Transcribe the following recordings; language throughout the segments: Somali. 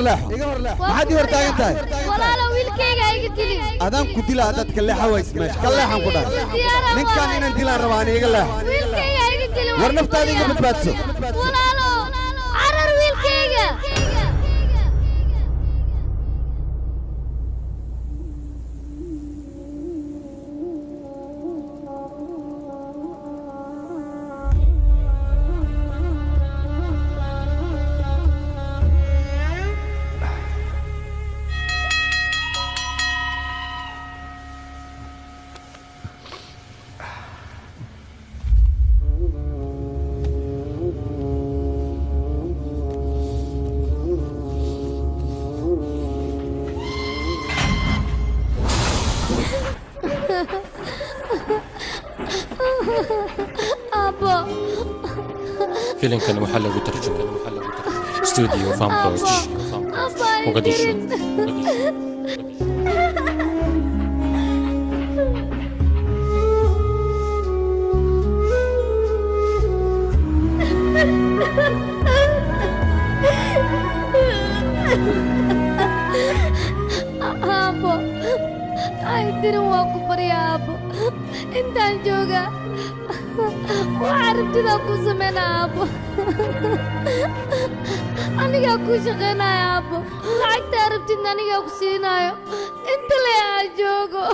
ما حد يورتاك أنت ولا لو ويلكيغا يقتلي أدام كدلا أدات كله حوايس ماشي كله حنقولها من كان هنا نديلا رواني يقله ويلكيغا يقتلي ورنفت هذه قبل باتسو ولا لو عرر ويلكيغا أبا فيلم كان محل وترجمة استوديو فام بروتش وقديشو أبا عايزين واقف يا أبا أنت الجوجا وعرفت ذا كوسمنا أبا أنا جاكو شغنا يا أبا لعكت عرفت إن أنا جاكو سينايو أنت اللي يا جوجو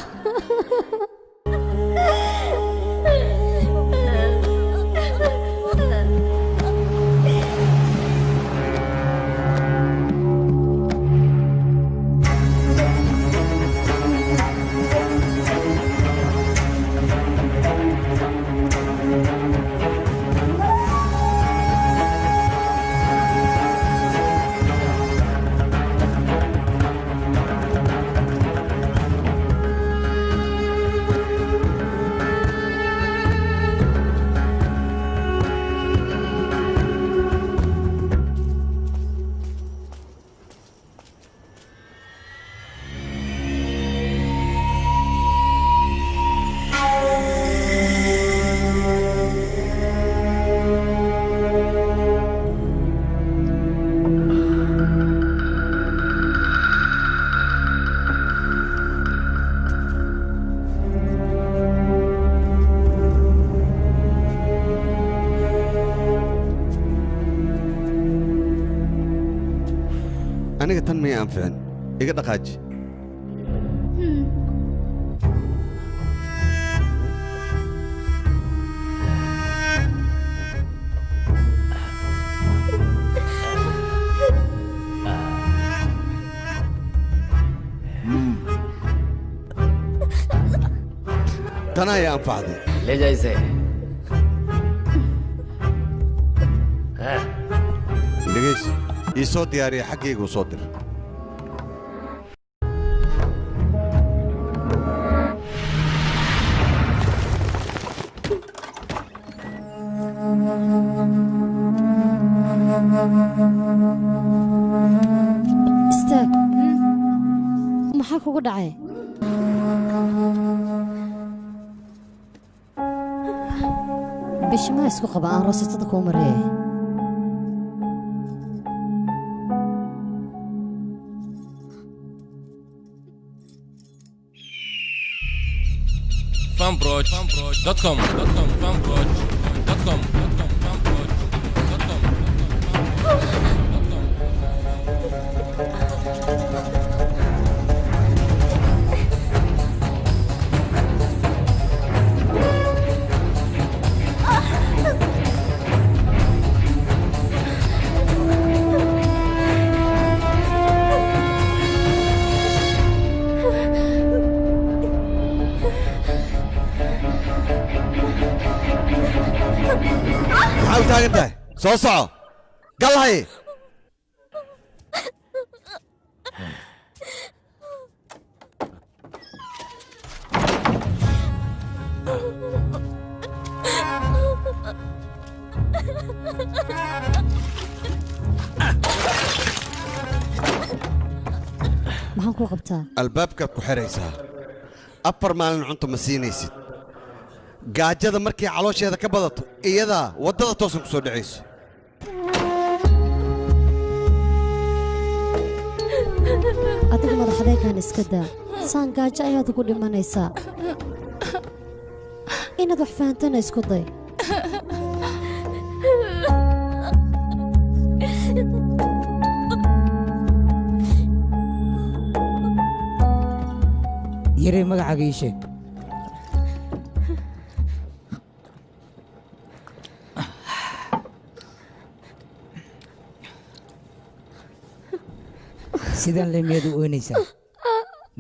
أنا قلت ما ينفعن يقدر قاجي تنا يا أنفع ذي ले जैसे لقيش يصوت ياري حقيقي وصوتر استاك maxaa kugu dhacay bishimaa isku qaba aan roosatada kuu mariyay fanbroch.com fanbroch.com حاول تاقنته صوصعه قال هاي maxaan ku qabtaa albaabkaad ku xiraysaa afar maalin cunto ma siinaysid gaajada markay caloosheeda ka badato iyadaa waddada toosan ku soo dhacayso adiga madaxdaygan iska daa saan gaajo ayaad ugu dhimanaysaa inaad wax fahantana isku day yarey magacaaga ii sheeg sidaan leemiyaad u oynaysaa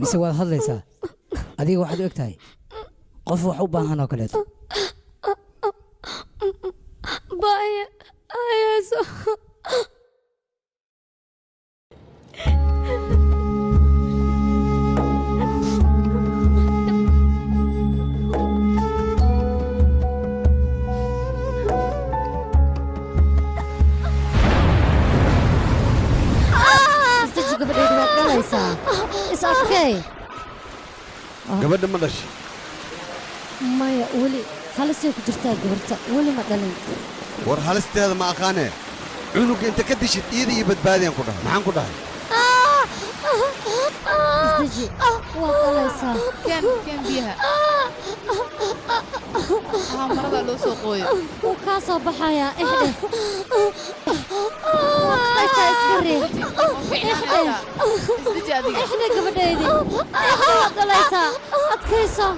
mise waad hadlaysaa adiga waxaad u eg tahay qof wax u baahan oo kaleeto baaya ayaaso is adkay gabadha ma dhashay maya weli halisay ku jirtaa gabarta weli ma dhalin war halisteeda ma aqaanee cunuga inta ka dishid iyada iyo badbaadiyaan ku dhahay maxaan ku dhahay isdeji waa qalaysaa keen biyaha marada loo soo qooyo wuu kaa soo baxayaa ixdhe waqtaytaa iska reeb ixdhe gabadhaydi ixdhe waad dhalaysaa adkayso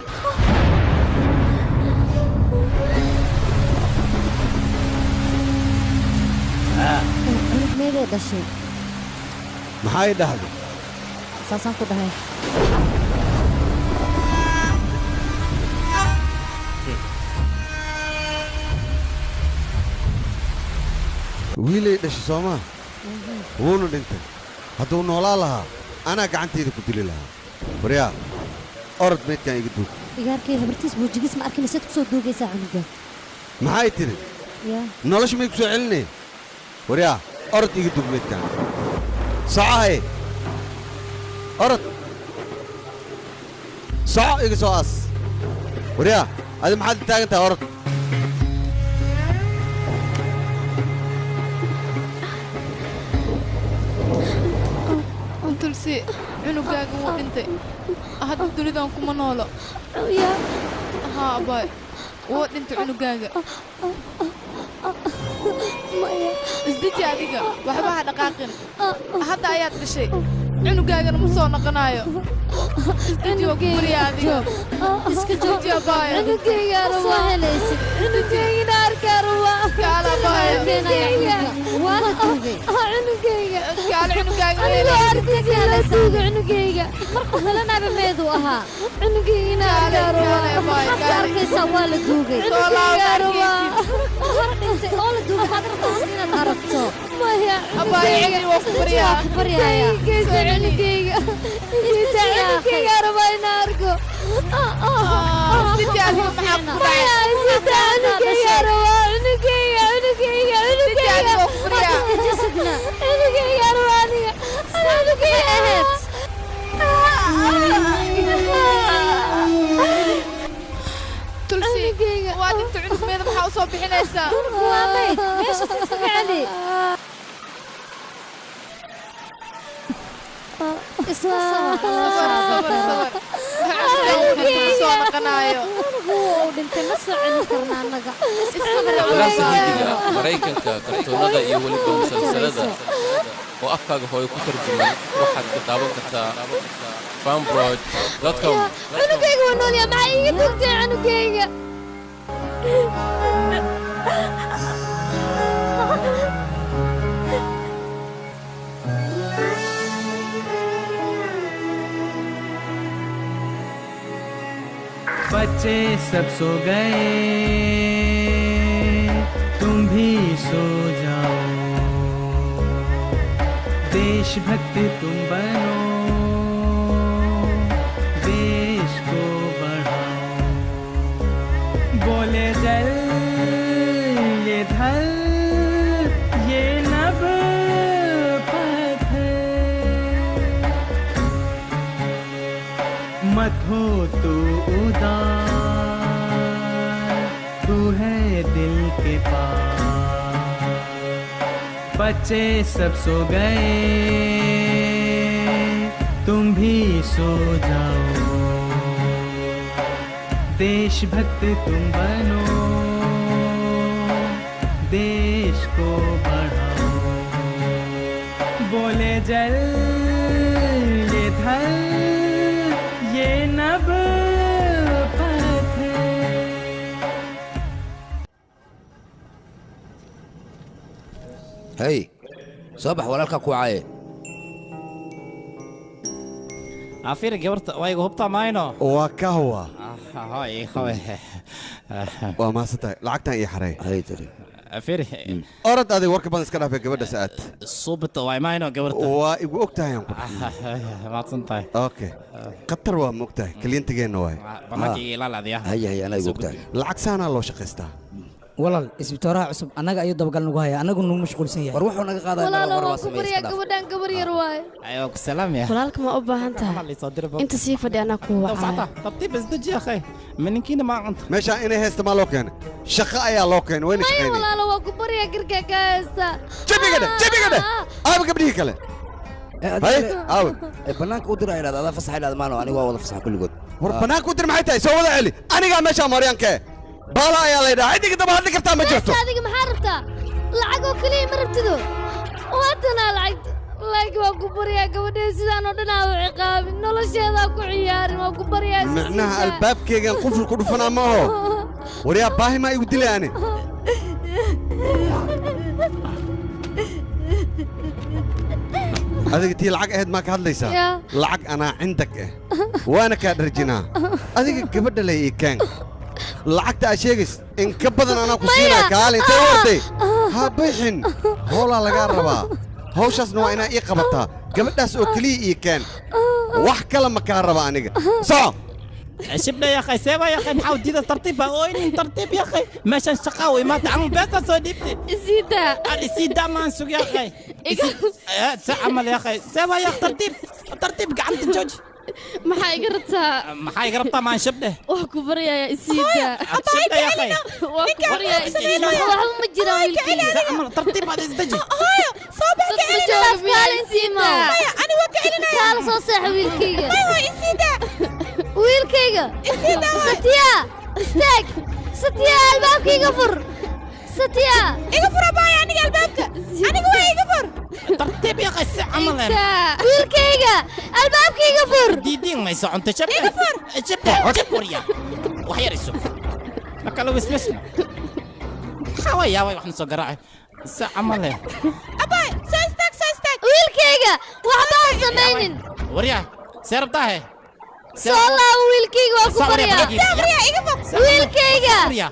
cunug meeday dhashay maxay dhahday saasaan ku dhahay wiilay dhashay soomaa wuuna dhintay hadduu noolaa lahaa anaa gacantayda ku dili lahaa waryaa orod meydkaan iga duug igaarkay habartiis buujigiis ma arkin isaad ku soo duugaysaa cunuga maxay tidhi yaa nolosha may ku soo celinaya waryaa orod iga duug meydkaan socohaye orod soco iga soo aas waryaa adi maxaad taagan tahay orod tulsi cunugaaga wuu dhintay hadda dunidan kuma noolo haa abaay wuu dhintay cunugaaga isdeji adiga waxba ha dhaqaaqin hadda ayaad dhashay cunugaagana ma soo noqonaayo isdeji waa ku barya adiga iska jooji abaay cunugayga soo helaysid cunugaygana arkaa rabaa kaala abaay waa la duugay cunugayga kaala cunugaaga anigoo arkaysa la duuga cunugayga markuu helanaaba meeduu ahaa cunugaygana arkaa rabaa maxaad ku arkaysaa waa la duugay cunugayga rabaa hor dhintay oo la duugay maxaad rabtaa inaad aragto maya abaay cidi waa ku baryaa ku baryaaya cunugayga cunugayga rabaa inaan arko isdeji adiga maxaa ku dhacay maya sita cunugayga rabaa cunugayga cunugayga cunugayga waa ku baryaa jasadna cunugayga rabaa aniga cunugayga aheed tulsi waa dinta cunugmeeda maxaa u soo bixinaysaa waa mayd meesha iska celi iska soo noqonaayo uu dhintay ma soo celin karna annaga faraansa hindiga maraykanka kartoonada iyo weliba musalsalada oo afkaaga hooyo ku tarjuman waxaad ka daawan kartaa fanbroid.com cunugayga waa noolyaa maxaa iiga dugtay cunugayga बच्चे सब सो गए तुम भी सो जाओ देशभक्ति तुम बनो देश को बढ़ाओ बोले जल ये धल ये नभ मत हो तू उदास तू है दिल के पास बच्चे सब सो गए भी सो जाओ देशभक्त तुम बनो देश को बढ़ाओ बोले जल ये थल ये नभ पथ hey صباح walaalka ku caaye afir gabarta way hubta mayno waa ka huwa hay khawe waa ma satay lacagtan iyo xaray hay tiri afir orad adig warka badan iska dhaafay gabadha saad subta way mayno gabarta waa igu ogtahay aan ku ma tantay okay qatar waa ma ogtahay klientigeenna waay banaki ilaal adiya hay ana igu ogtahay lacag saana loo shaqaystaa walaal isbitooraha cusub annaga ayuu dabagal nagu haya annagu nagu mashquulsan yahay war wuxuu naga qaadaa walaalo waan ku baryaa gabadhan gabar yar waay ayo ku salaam ya walaalka ma u baahan tahay inta sii fadhi anaa ku wacaa tabtiib isdaji akhay mininkina ma anta meesha inay heesta ma loo keenay shaqo ayaa loo keenay wayna shaqeynay walaalo waan ku baryaa gargaa ka heesta jabigada aaba gabdhihii kale hay aaba banaanka u dira inaad adaa fasax inaad maano anigu waa wada fasax kulligood war banaanka u dir maxay tahay soo wada celi aniga meesha maryaanka بالا يا ليدا عندك دابا هذيك رتا ما جرتو هذيك ما حربتها لعقو كلي مربتدو وادنا لعقت لايك واكو بريا قبدي سيدان ودنا وعقاب نولشيدا كو عيارين واكو بريا معناها الباب كيغان قفل كدفنا ما هو وريا باهي ما يودلي اني هذيك تي لعق اهد ما كهدليسا لعق انا عندك وانا كادرجنا هذيك قبد لي كان lacagta aad sheegaysid in ka badan anaa ku siinaa kaale intee wartay ha bixin howlaa lagaa rabaa hawshaasna waa inaa ii qabataa gabadhaas oo keliya ii keen wax kale ma kaa raba aniga soco شبنا يا اخي سيبا يا اخي نحاول جديد ترتيب وين ترتيب يا اخي ماشي شقاوي ما تعمل بس صديقتي سيدا سيدا ما نسوق يا اخي عمل يا اخي سيبا يا ترتيب قاعد تجوج maxay garabtaa maan shabdeh wax ku baryaa isiida shabdeh ya akhay wax ku baryaa isiida wax ma jira wiilkii amal tartiib aad isdaji hooyo soo baxay ani waa ka celinaya kala soo sax wiilkayga wiilkayga satiya istaag satiya albaabkayga fur satiya iga fur abaya aniga albaabka aniga waa iga fur tartiib ya akhay amal wiilkayga albaabkayga fur diidin ma soo cunta shabdeh iga fur shabdeh ya wax yar isoo makala wismisna xawaya way wax soo garaacay sa amal abay soo istaag wiilkayga waxba ha samaynin warya seerabtahe soo laa wiilkayga waa ku baryaa iga fur wiilkayga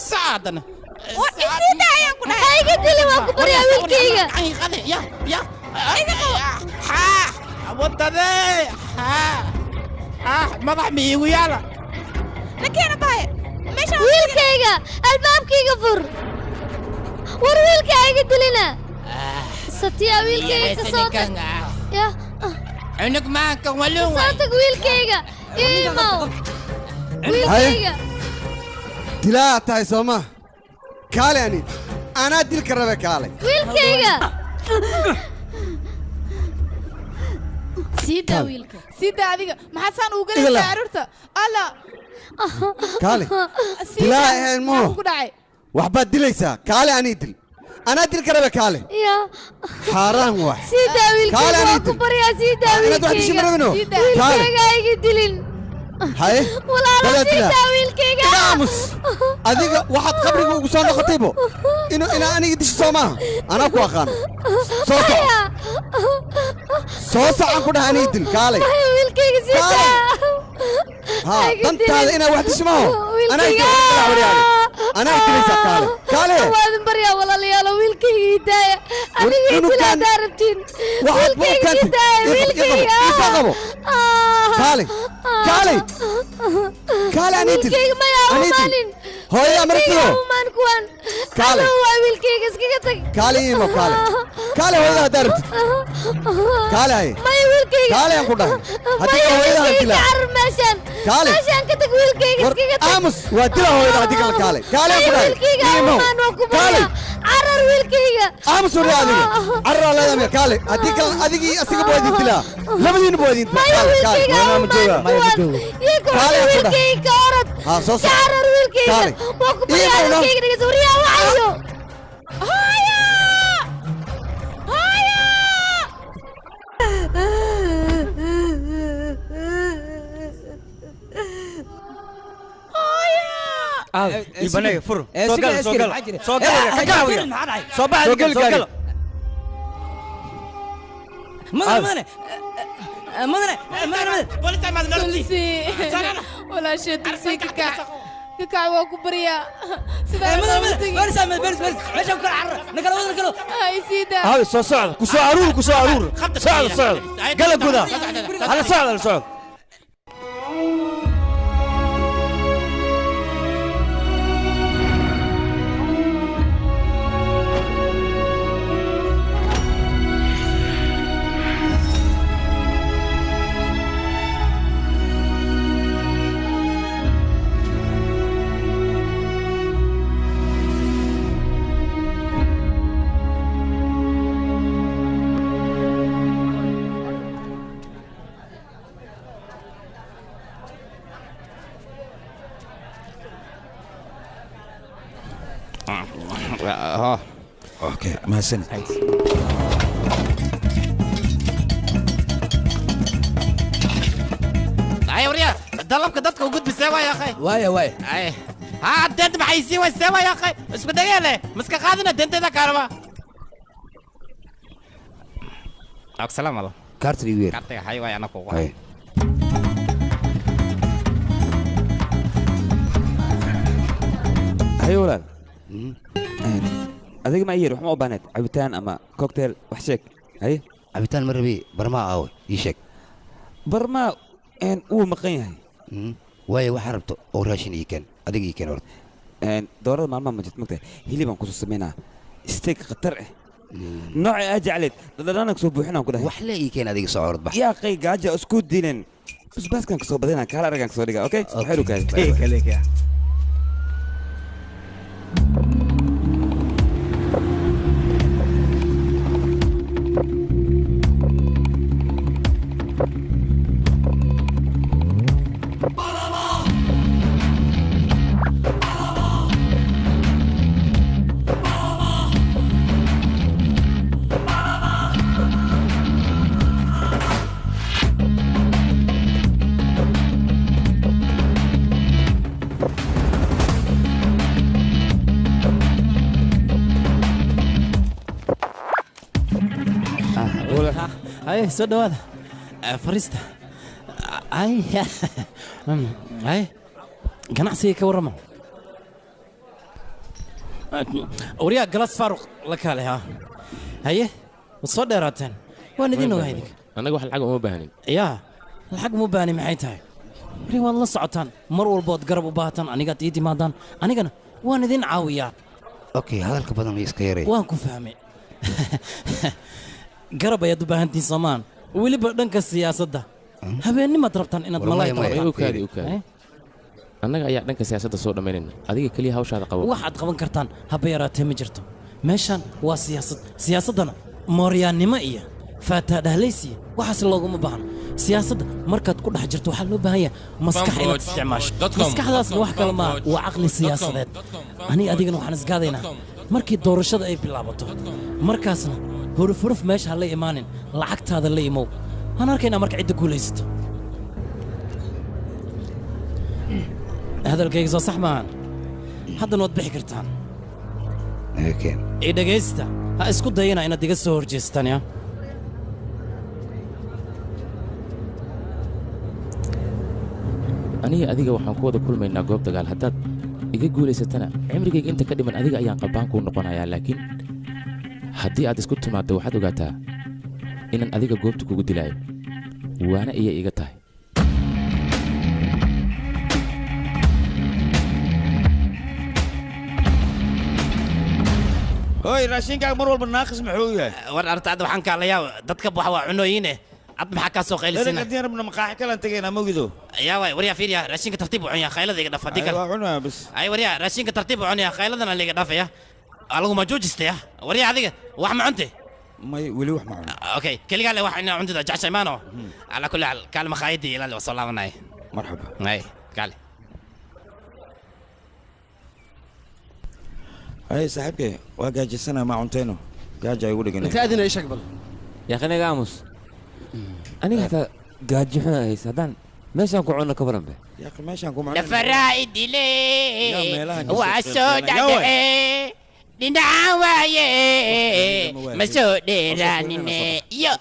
saadana isiida ayaan ku dhahay iga dili waa ku baryaa wiilkayga ya ha wadade ha madax miigu yaala lakeena bahay meesha wiilkayga albaabkayga fur war wiilkayga dilina satiya wiilkayga ka soo tag ya cunug maanka walun soo tag wiilkayga iimow wiilkayga dilaa tahay sooma kaale anaa dilka rabe kaale wiilkayga سيدا ويلك سيدا adiga maxaa saan ugu galay arurta alla kaale dilaa ilmo waxba dilaysaa kaale ani dil anaa dilka rabe kaale ya xaraan wax sida wiilkayga waa ku baryaa sida wiilkayga iga dilin haye walaalo sida wiilkayga aamus adiga waxaad qabriga ugu soo noqotaybo ina aniga dishi soo maaha anaa ku aqaan soo socan ku dhaha anii dil kaalay wiilkayga sida ha dantaada inaa wax dishi maaho anaa dilaysaa kaale waad baryaa walaalayaal wiilkayga hidaaya aniga idilaa daarabtiin wiilkayga hidaaya wiilkayga qabo kaale anii dil hooyo amartiyo kaale waa wiilkayga iskaga tag kaale iimo kaale hooyada daarabtid kaale hay maya wiilkayga kaale aan ku dhahay haddii hooyada dila meeshaan ka tag wiilkayga iskaga tag aamus waa dila hooyada haddii kale kaale aan ku dhahay iimo kaale كعرر ويلكيغا aamus adiga carra leedahay kaale hadii kale adigii asiga boodin dilaa labadiina boodin ويلكيغا ma jooga كعرر ويلكيغا كعرر ها soo soo كعرر ويلكيغا وكبريا ويلكيغا دغ سوريا وعيو هايا البنية فر سوقل صباح القل تلسي ولا شيء تلسي ككع وكبريا هاي سيدا هاي صعد كسو عرور صعد قلب كذا على صعد اوكي ما سنت هاي وريا ضلبك ضدك وجود بالسوا يا اخي واي اي ها انت بحيسي والسوا يا اخي اسكت دقيقه مسك خاذنا انت ذا كهرباء السلام عليكم كارتري وير كارتي هاي واي انا فوق هاي هاي ولاد adiga ma yiri wax ma u baahned cabitaan ama cocktail wax sheeg hay cabitaan marbi barma aaw ii sheeg barma uu maqan yahay way wax rabto oo raashin ii keen adiga ii keen hor doorada maalmaha ma jirto magtay hilibaan ku soo sameynaa steak khatar ah nooca aad jecleed dadana soo buuxinaan ku dhahay wax la ii keen adiga soo orod bax yaa qey gaaja isku dileen basbaaskan ka soo badinaa kala aragan ka soo dhiga okay xeeru kaay kaleeka هاي سود هذا فريستا هاي ganacsiga ka warrama وريا جلاس فاروق لك عليها هي وصو دheeraateen waan idin ogaa idinka anaga wax lacag uma baahanin yaa lacag ma baani maxay tahay wari waad la socotaan mar walbood garab u baahataan anigaad ii timaadaan anigana waan idin caawiyaa okay hadalka badan iska yaray waan ku fahmay garab ayaad u baahantiin soomaan weliba dhanka siyaasadda habeennimaad rabtaan inaad malaa'ika annaga ayaa dhanka siyaasadda soo dhammaynayna adiga keliya hawshaada qabo waxaad qaban kartaan haba yaraatee ma jirto meeshan waa siyaasad siyaasaddana mooryaannimo iyo faataadhahlaysiya waxaas looguma baahno siyaasadda markaad ku dhex jirto waxaa loo baahan yahay maskax inaad isticmaasho maskaxdaasna wax kale maaha waa caqli siyaasadeed ani adigana waxaan isgaadaynaa markii doorashada ay bilaabato markaasna huruf meesha ha la imaanin lacagtaada la imow waan arkaynaa marka cidda guulaysato hadalkayga soo sax maahan haddana waad bixi kartaan ii dhegaysta ha isku dayana inaad iga soo horjeestaan ya aniga adiga waxaan ku wada kulmaynaa goob dagaal haddaad iga guulaysatana cimrigayga inta ka dhiman adiga ayaan qalbaan kuu noqonayaa laakiin haddii aad isku timaaddo waxaad ogaataa inaan adiga goobta kugu dilaayo waana iya iga tahay هاي راشينك مر والبا ناقص محويه war arta hadda waxaan kaalayaa dadka bax waa cunooyine ad maxaa ka soo qaylisina انا قد ربنا مقاحي كلا انتقينا موجودو يا واي وريا فيريا راشينك ترتيب وعن يا خيلada iga dhaf hadii kale ايوه عنا بس ay wariya raashinka tartiib u cunaya khayladana liga dhafaya alagu ma joojistay wariya adiga wax ma cunte may weli wax ma cuno okay kaligaa le wax inaa cuntida jeceshay maano ala kulli xaal kaale makhaayadii ilaali waa soo laabanaya marxaba ay kaale ay saaxiibkay waa gaajisana ma cuntayno gaaja ay ugu dhiganay inta adina ishag bal يا أخي أنا قاموس أنا حتى قاعد جحنا هي سدان ماشي أنكو عنا كبرنا به يا أخي ماشي أنكو معنا لفرائد لي وعسود عليه لنعوايه مسود راني يو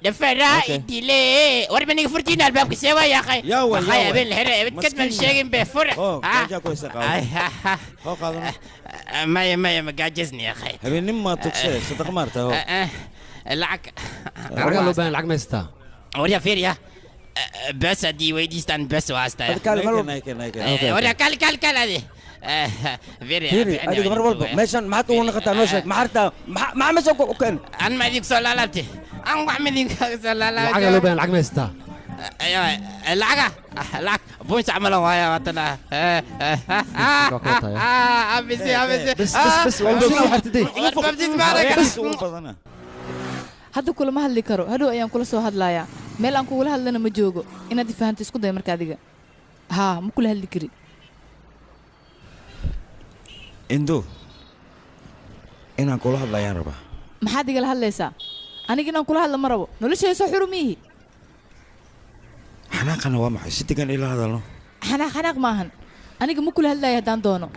لفرائد لي وربني فرتينا الباب كسوا يا أخي يا ولد يا بن الهرة بتكتب الشيء بفرع جا كويس هو قادم ما قاعد جزني يا أخي هبي نما تكسر صدق مرته هو العك لو بين العك ما يستا وريا فيريا بس دي ويديستان بس واستا وريا كال هذه فيري هذه مرة والله ماشان ما تقول نقطع نوشك ما حرتها ما عمش وكان أنا ما ديك سؤال لابتي أنا ما عمل ديك سؤال لابتي العك لو بين العك ما يستا أيوة العك بوش عمله ويا وطنا أبسي بس والله حرتدي hadda kulama hadli karo hadhow ayaan kula soo hadlayaa meel aan kugula hadlana ma joogo inaad fahanto isku day marka adiga haa ma kula hadli kari indo inaan kula hadlayaan rabaa maxaad igala hadlaysaa aniga inaan kula hadla ma rabo noloshayda soo xurumiyihi xanaaqana waa maxay si degan ila hadalno xanaaq maahan aniga ma kula hadlaya haddaan doono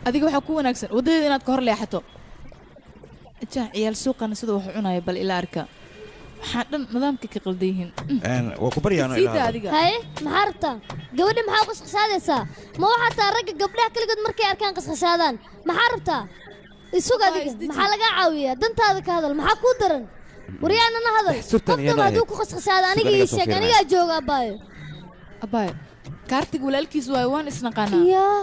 adiga waxaa ku wanaagsan waddadeeda inaad ka hor leexato عيال سوقنا سيده wax cunay bal ila arka waxa dhan nidaamka ka qaldan yihiin waa ku baryaano ila hay maxarta gabadha maxaa qasqasadaysa ma waxa taa rag gabdhaha kaligood markay arkaan qasqasadaan maxarta isuga adiga maxaa laga caawiyaa dantaada ka hadal maxaa ku daran wariyana na hadal qofka haduu ku qasqasada aniga ii sheeg aniga jooga abay kaartiga walaalkiis way waan isnaqana yaa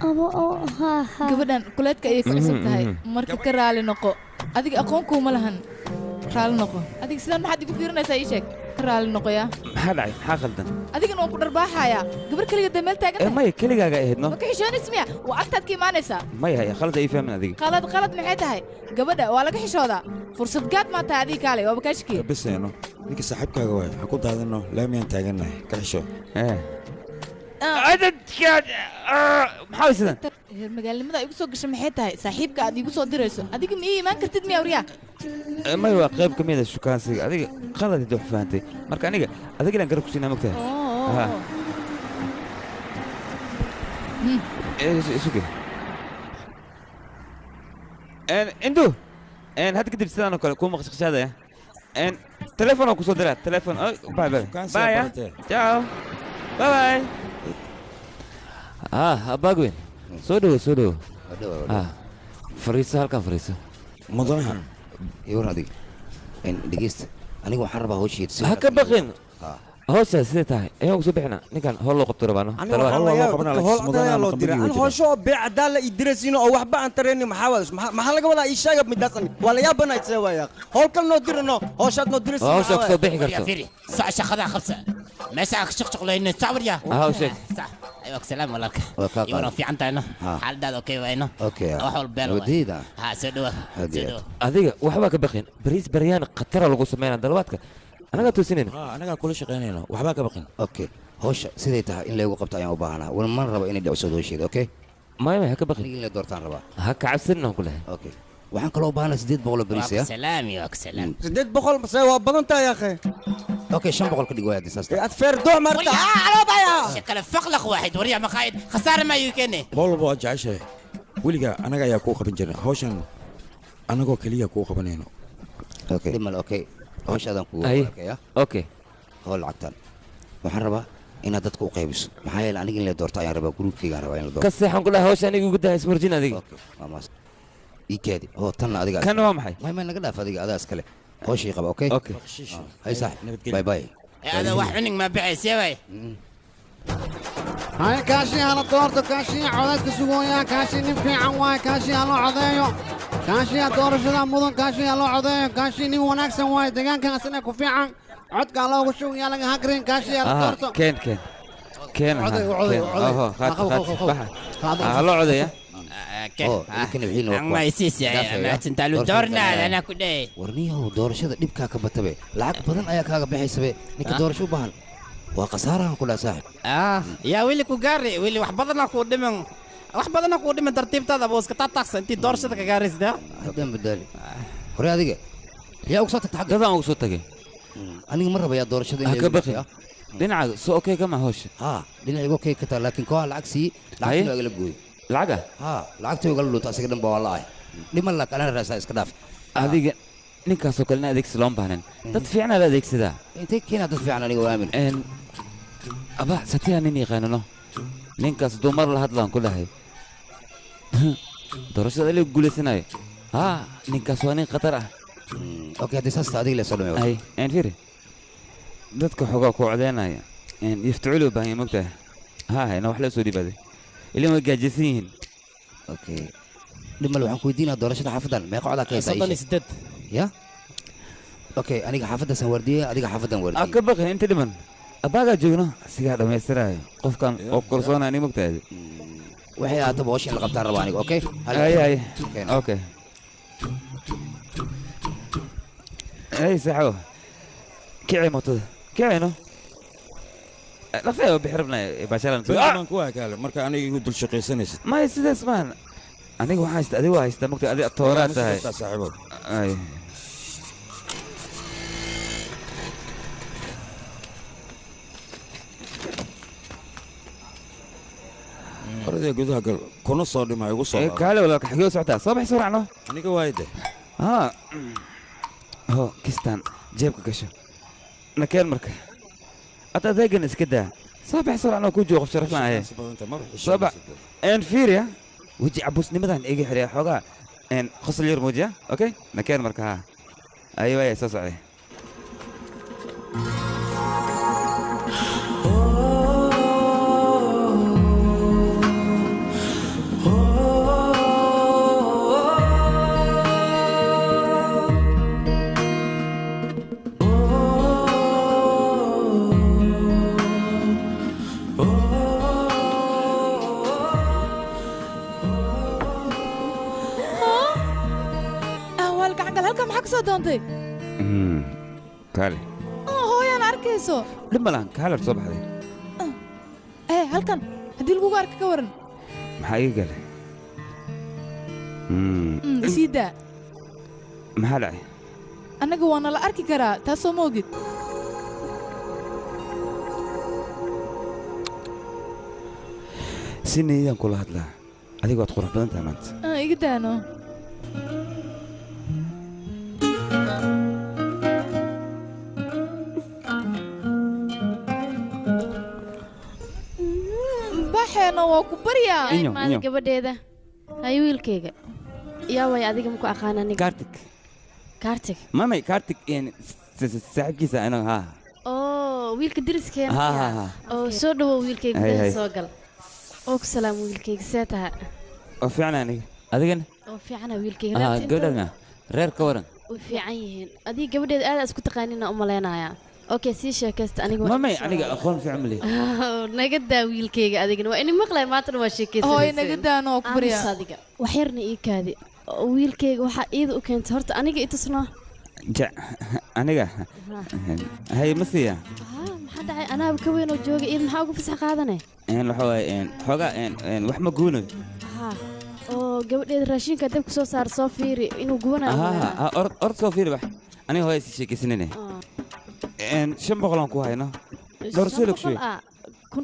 gabadhan kuleedka ayay ku cusub tahay marka ka raali noqo adiga aqoon kuma lahan raali noqo adiga sidaan maxaad igu fiirinaysaa ii sheeg ka raali noqo yaa maxaa dhacay maxaa khaldan adigana waan ku dharbaaxayaa gabar kaliga dee meel taagan tahay maya keligaaga ahayd no ma ka xishoonays miya waa agtaad ka imaanaysaa maya khalad ay fahmin adiga qalad maxay tahay gabadha waa laga xishoodaa fursad gaad maa tahay adiga kaale waaba kaa shkiya biseeno ninka saaxiibkaaga waay ha ku daadino laamiyaan taagannahay ka xisho عددك محاول سنة magaalnimada igu soo gashay maxay tahay saaxiibka aad igu soo dirayso adiga ma iimaan kartid miya wariyaa ma waa qayb ka mid ah shukaansiga adiga qalad idoo fahamtay marka aniga adiga ilaan garab ku siinaa mogtahay isuge indu hadda kadib sidaan oo kale kuuma qashqashaadaya telefoon oo kusoo diraa telefoon bye ciao bye باقوين سودو فريسة هالكان فريسة مدنها يورنا دي إن دقيست أنا جو حربة هوشي تصير هكا بقين هوشة سيتها أيوة وسبحنا نكان هولو قبطر بانو أنا هوشة بعدالة يدرسينه أو وحبة أن تريني محاولش محل قبل إيشاء بمدرسني ولا يابنا يتسوى يا هول كم نودرنو هوشة ندرس هوشة كسبح كرتو يا فيري ساعة شخذها خمسة ما ساعة شق لين تعبر يا هوشة ايوه سلام ولك يورا في عنتا هنا حال ده اوكي وينه اوكي وحول بالو وديدا ها سدوا هذيك وحبا كبخين بريس بريان قطره لو سمينا دلواتك انا توسينين انا كل شقينينا وحبا كبخين اوكي هوش سيديتها ان لو قبطا يا وباهنا وما ربا اني دعسو دوشيد اوكي ما هكا بخين اللي دورتان ربا هكا عسرنا كلها اوكي waxaan kaloo baahnaa 800 bariis ya salaam iyo salaam 800 bas waa badan tahay ya akhay اوكي 500 ka dhig waa disaasta aad feer doo marta alo baya shakala faqlaq واحد وريا مقايد خساره ما يكني bolbo jaashay wiliga anaga ayaa ku qaban jirnay hawshan anagoo kaliya ku qabanayno اوكي dimal اوكي hawshadan ku arkaya اوكي hool lacagtan waxaan rabaa inaad dadku u qaybiso maxaa yeelay aniga in la doorto ayaan rabaa gruubkayga rabaa in la doorto ka seexan kula hawshan igu gudahay ismurjin adiga اوكي maamaas إيكادي هو تنا أديك كان هو محي ما نقدر أديك أداس كله هو شيء قبل أوكي هاي صح باي باي هذا واحد منك ما بيع سوي هاي كاشي على طورته كاشي عودك سويا كاشي نفي عواي كاشي على عضيو كاشي دور شذا مدن كاشي على عضيو كاشي ني وناك سواي دقان كان سنة كوفي عن عدك على وشو يا لك هاكرين كاشي على طورته كان عضيو هلو عضية اوكي ما يسيس ما تنتالو دورنا انا كده ورنيه doorashada dhibka ka batabe lacag badan ayaa kaaga bixaysabe ninka doorasho u baahan waa qasaaraha kula saaxib يا ويلي كوغاري ويلي wax badana ku dhiman tartiibtada booska taataaqsan intii doorashada ka gaarisda hadan badali hore adiga yaa ugu soo tagtay dadaan ugu soo tagay aniga ma raba yaa doorashada in ka baqi dhinaca soo okay kama hoosh dhinaca okay ka taa laakiin koox lacag si lacag laga gooy lacaga lacagtay uga lunta asiga dhan baa wallahi dhiman la kala raasa iska dhaaf adiga ninkaas oo kale adeegsi loo baahan dad fiican aad adeegsadaa intee keenaa dad fiican aniga waa aamin aba satiya nin yaqaanano ninkaas dumar la hadlaan ku dhahay doorashada la guuleysanayo ninkaas waa nin khatar ah okay hadii saasta adiga la soo dhameeyo ay aan fiiri dadka xogaa ku codeynaya yaftuulu baahan mogtahay ina wax la soo dhibaaday ilaa way gaajaysan yihiin okay dhimal waxaan ku weydiinaa doorashada xaafadan meeqa codaa ka haysaa 38 ya okay aniga xaafadda san wardiye adiga xaafadan wardiye ka baqay inta dhiman abaaga joogno sigaa dhamaystiraayo qofkan oo korsoonani mogtahay waxay aata booshin la qabtaan rabaa aniga okay ay okay ay saxo kicay motada kicayno lafay bixirna basharan baan ku waakaale marka aniga igu dul shaqaysanaysid ma sidaas maan aniga waxaan haysta adiga haysta mogtahay adiga tooraad tahay saaxiibo ay أريد أقول لك كنا صادم ما يقول صادم. كله ولا كحكي وسعتها صباح سرعنا. أنا كوايده. هو كيستان جيبك كشة. نكال مركه. أتذاكر ناس كده. صباح سرعنا كوجو وقف شرفنا هاي. صباح. إن فيريا. وجي عبوس نمدان إيجي حريا حقا. إن خصل يرموجيا. أوكي. نكال مركه ها. أيوة يا ساس عليه. دونتي كالي هو يا ناركيسو لما لان كالر صباح دي هل كان هدي لغو أرك كورن محايق قالي سيدا محالعي أنا قوانا لا أركي كرا تاسو موجد سيني إيدان كل هاد هذيك وقت قرح بدن تامنت إيقدانو baxeena waa ku baryaa maad gabadheeda hay wiilkayga yaa way adiga ma ku aqaanani kaartig mamay kaartig saaxiibkiisa anaga wiilka diriskeena oo soo dhawow wiilkayga gudaha soo gal oo ku salaam wiilkayga see taha oo fiican aniga adigana oo fiicana wiilkayga gabadhana reer ka waran way fiican yihiin adiga gabadheeda aad isku taqaanina u maleynayaa اوكي سي شيكست انيغو مامي انيغا اخون في عملي نغدا ويلكيغا اديغنا واني مقلay maanta waa sheekaysan hooy nagada noo ku bariya sadiga waxyarna ii kaadi wiilkayga waxa iid u keentay horta aniga itusnaa aniga hay masiya maxaa dhacay anaa ka weyn oo jooga iid maxaa ugu fasax qaadanay waxa way xoga wax ma guuno oo gabadheeda raashinka dab ku soo saar soo fiiri inuu guwanayo or soo fiiri wax aniga hooy si sheekaysanay شنبغلان كو هاينا درسلك شوي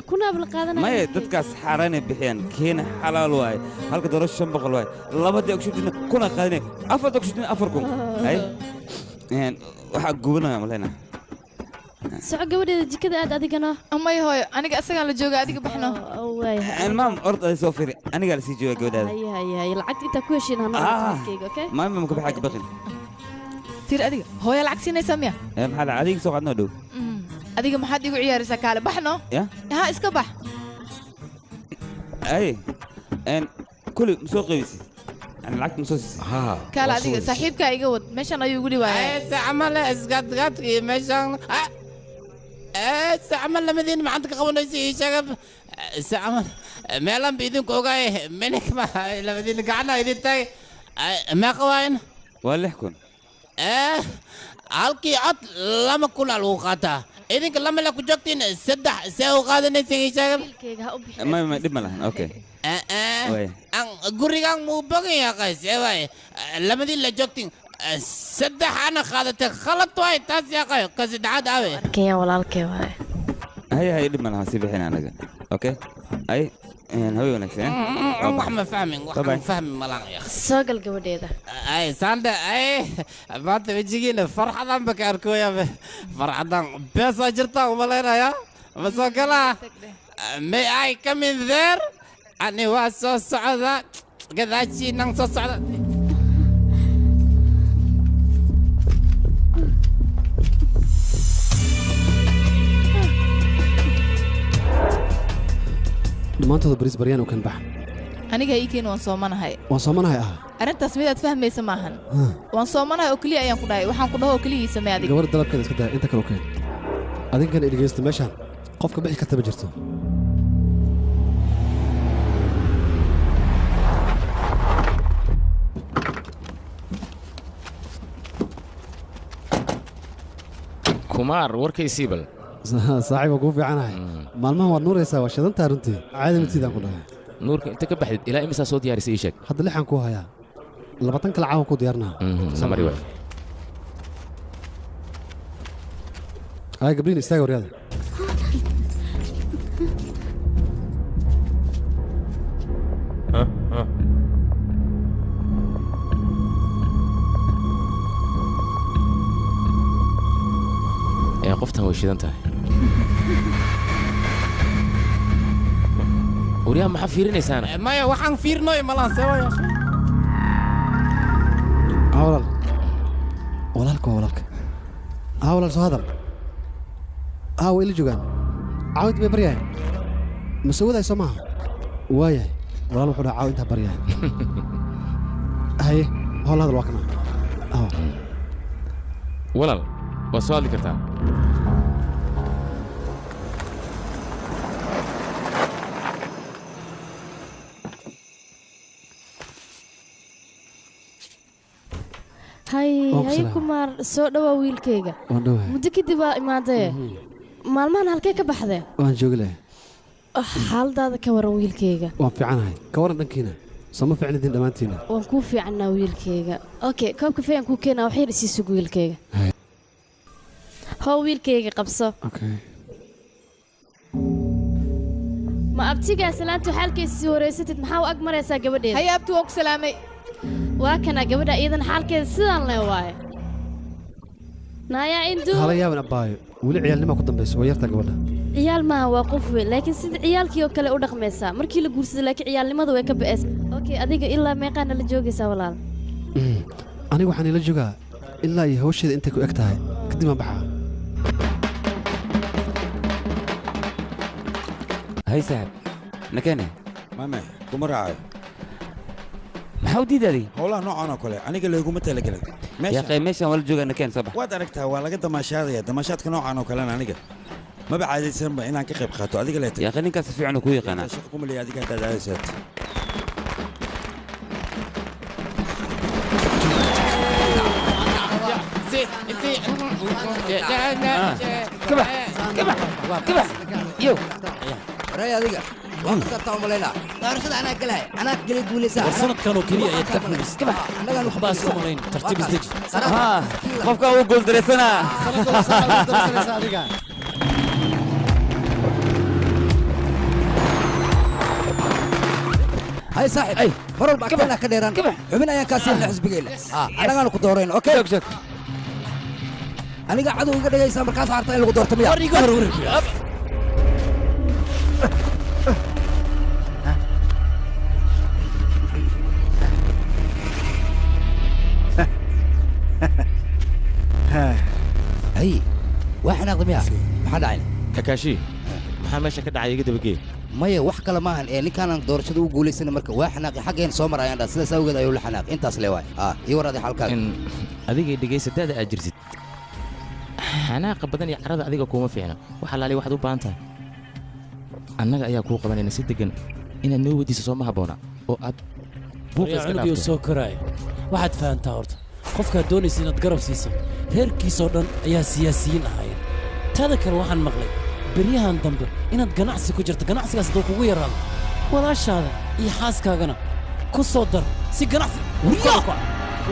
كنا بالقادنا ما ددكاس حارانه بخيان كين حلال واي halka doro شنبغل واي labadii ogshidina kuna qaadinay afar ogshidina afarkum ay waxa gubanaya malena soo gabadheeda jikada aad adigana amay hooyo aniga asaga la jooga adiga baxno way maam ord ay soo fiiri aniga la sii jooga gabadheeda ay lacag inta ku heshiin hanoo okay maam ma ku baxay baqin تير أديك هو يلعب سيني سامية محل أديك سوق عندنا دو أديك ما حد يقول عيار سكالة بحنا يا ها إسكبح أي إن كل مسوق يسي أنا لعبت مسوق كلا أديك صاحبك يقول مش أنا يقولي واي عمل إسقاط مش استعمل لمدين ما عندك قوانين شغب سأعمل ما لم بيدين كوجاي منك ما لما دين قعنا يدين تاي ما قوين ولا يحكون halkii cod lama kuna lagu qaataa idinka lama la ku joogtiin saddex see u qaadanaysa sheega ما دب ملهن أوكي aan gurigan muu bagan yahay seebay lamadii la joogtiin saddex ana qaadatay khalad waay taas yahay ka saddexaad aawe kenya walaalkay waay هي دب ملهن سيبحين أنا أوكي أي هوي ونكسين wax ma fahmin wax ma fahmin malan ya soo gal gabadheeda ay sanda ay baad wajigiina farxadan bakaarkooya farxadan beesa jirta uma leenaya ma soo kala may ay come in there ani waa soo socda gadaashi nang soo socda dhammaantooda bariis baryaan oo kan bax aniga iikiin waan soomanahay waan soomanahay ah arrintaas midaad fahmaysa maahan waan soomanahay oo keliya ayaan ku dhahay waxaan ku dhaho oo keliya samee adiga gabar dalabkeeda iska daa inta kale oo keen adinkana dhegeysta meeshaan qofka bixi karta ma jirto kumaar warkaysii bal saaxiiba kuu fiicanahay maalmahan waad nuuraysaa waa shidantaa runtii caadi matiidaan ku dhahay nuurka inta ka baxdid ilaa imisaa soo diyaarisay ii sheeg hadda lixaan kuu hayaa 20 kale caawan ku diyaarnaa samari waay ay gabriin istaaga waryaada qoftan way shidan tahay waryaa maxaa fiirinaysaana maya waxaan fiirnoy malaan seewaya awlal walaalka waa walaalka awlal soo hadal way ila joogaan caawinta bay baryahay mase wadaay soo maaha waayahay walaal wuxuu dhaha caawintaa baryahay haye howl hadal waa kana walaal waa soo hadli kartaa hay kumaar soo dhawaa wiilkayga muddo kadib waa imaadee maalmahan halkee ka baxdee waan joogi lahay xaaladaada ka waran wiilkayga waan fiicanahay ka waran dhankiina soo ma fiicnidin dhammaantiina waan kuu fiicannaa wiilkayga okay koobka fayaan kuu keenaa waxyar isii sug wiilkayga how wiilkayga qabso ma abtigaa salaantu xaalkeysii wareysatid maxaa u ag maraysaa gabadheeda hay abti waa ku salaamay waa kana gabadha iidan xaalkeeda sidaan le waaye naayaa induu hala yaaban abbaayo weli ciyaalnimaa ku dambayso waa yartaa gabadha ciyaal maaha waa qof weyn laakiin sida ciyaalkii oo kale u dhaqmaysaa markii la guursado laakiin ciyaalnimada way ka ba'aysa okay adiga ilaa meeqaana la joogaysaa walaal aniga waxaan ila joogaa ilaa iyo hawsheeda intay ku eg tahay kadib aan baxaa هاي سحب نكانه ماما كم راعي محاودي دادي والله نوع أنا كله أنا قال لكم متى لقلك يا أخي ماشي ولا جوجا نكان صباح واد أركتها ولا قد ما شاذية دمشات كنوع أنا كله أنا قال ما بعد يسمى إن أنا كخيب خاتو هذيك اللي يا أخي نكاس في عنك ويا قناة شككم اللي هذيك هذا دايسات يو رأي هذيك وقت تاعهم لينا دارشة أنا كلها أنا كلي تقولي ساعة ورسنت كانوا كلية يتكلم بس كبح وحباس كمالين ترتيب ازدجي قفك أول قول درسنا هاي صاحب أي مرة بعد كنا كديران عملنا يا كاسين لحزب قيل أنا قالوا كدورين أوكي شك أنا قاعد أقول كده يسمى كاس عرضين اللي قدرت مياه وري هي واحد نقضي مياه ما حد عين كاكاشي maxaa meesha ka dhacay iga dabagee maya wax kale maahan ee ninkaan doorashada u guuleysana marka waa xanaaqi xaggeen soo marayaan dhaa sidaas awgeed ayuu la xanaaq intaas le waay ii waraaday xalkaaga adiga dhegaysatada aad jirsid xanaaqa badan iyo carada adiga kuma fiicna wax alaali waxaad u baahan tahay annaga ayaa kuu qabanayna si degan inaad noo weydiiso soo ma habboona oo aad buuqa iska aniguu dhaafto soo koraaya waxaad fahantaa horta qofkaad doonaysa inaad garab siiso reerkiisoo dhan ayaa siyaasiyiin ahaayeen taada kale waxaan maqlay beryahan dambe inaad ganacsi ku jirto ganacsigaas hadduu kugu yaraado walaashaada iyo xaaskaagana ku soo dar si ganacsi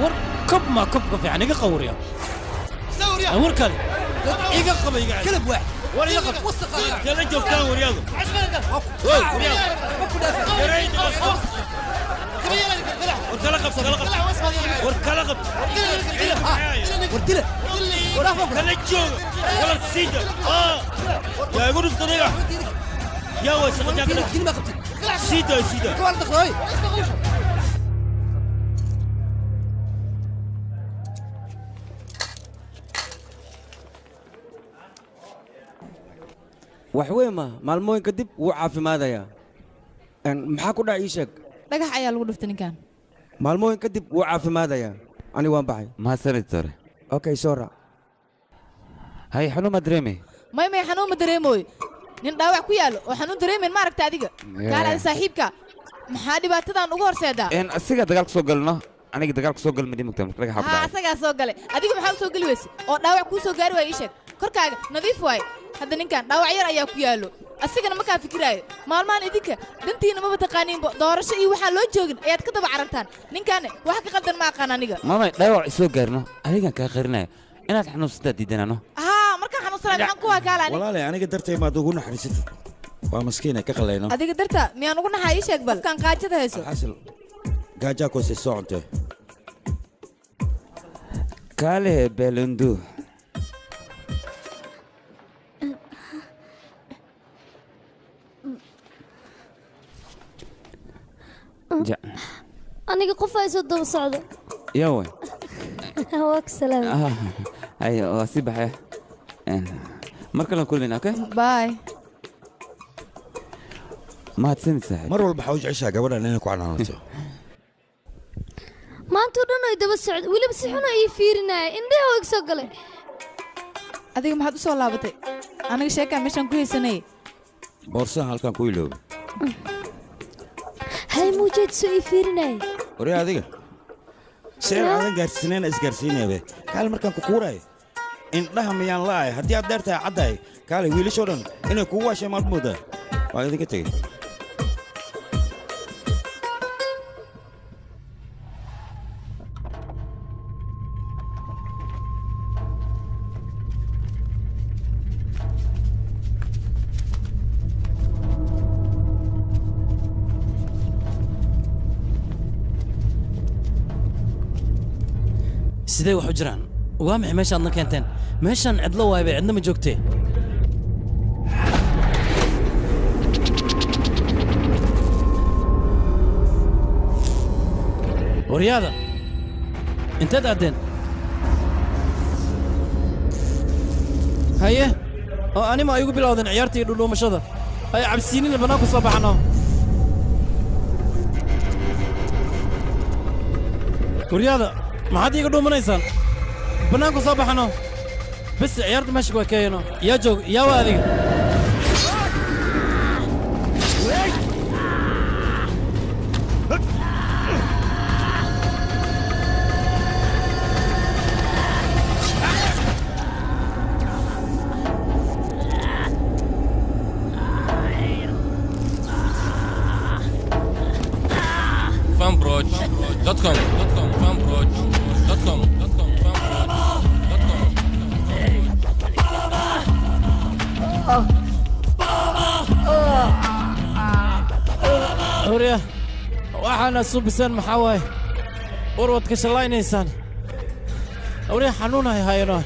war kob maa kobka fiican iga qawriya war kale iga qaba iga كلب واحد war iga qab kala joogtaan waryaadu war kala qab war kala qab ورتله kala jooga wala siida yaa igu dhufta niga yaa way shaqo jaagada كلمه قبتي siida siida كوال دخلوي wax weyn ma maalmooyin kadib wuu caafimaadayaa maxaa ku dhac ii sheeg dhagax ayaa lagu dhuftay ninkan maalmooyin kadib wuu caafimaadayaa ani waan baxay mahadsanid tore okay soo raac hay xanuuma dareemay may xanuun ma dareemooy nin dhaawac ku yaalo oo xanuun dareemayn ma aragta adiga kaalaada saaxiibka maxaa dhibaatadan ugu horseedaa asiga dagaal soo galno aniga dagaal soo gal ma dhimagta marka dhagaxa ku dhacay asagaa soo galay adiga maxaa u soo geli weyse oo dhaawac kuu soo gaari waaya ii sheeg korkaaga nadiif waay hadda ninkan dhaawac yar ayaa ku yaalo asigana ma kaa fikiraayo maalmahan idinka dantiina maba taqaaniinba doorasho iyo waxaan loo joogin ayaad ka daba carartaan ninkaane wax ka qaldan ma aqaan aniga maamay dhaawac soo gaarno adigan kaa qarinayo inaad xanuunsataa diidanano markaan xanuunsanay maxaan ku wakaalaan walaale aniga dartay maad ugu naxariisatid waa maskiin ay ka qalayno adiga darta miyaan ugu naxaa ii sheeg bal kan qaajada hayso xasil gaajaa koosay soo cuntay kaale beelandu aniga qof ay soo daba socdo yawe waa ka salaamay ay waa si baxay mar kale kulmina okay bye mahadsanid saaxiib mar walba waxaa u jeceshaa gabadhan inay ku canaanato maanta oo dhan ay daba socdo weliba si xun ay ii fiirinaya indhaha oo iga soo galay adiga maxaad u soo laabatay aniga sheekaa meeshaan ku haysanay boorsahan halkaan ku iloobi hay muujeed soo ii fiirinaya waree adiga seen aadan gaarsiinayna isgaarsiinayabe kaale markaan ku kuuraayo indhaha miyaan la'ay haddii aad dheertahay caddahay kaale wiilashoo dhan inay kugu waashay maad moodaa waa idinka tegey sidee wax u jiraan waa maxay meeshaadna keenteen meeshaan cidlo waay bay cidna ma joogtee waryaada inteed aaddeen haye oo anima ay igu bilowdeen ciyaarta iyo dhudhuumashada ay cabsiinina bannaan ku soo baxanno waryaada maxaad iiga dhuumanaysaan bannaanku soo baxano bas ciyaarta meesha waa keeyano yaa joog yaa waa adiga fanbroch.com fanbroch.com hurya waxaana subisaan maxaa waaye warwad ka shallaynaysaan hurya xanuun hay hayno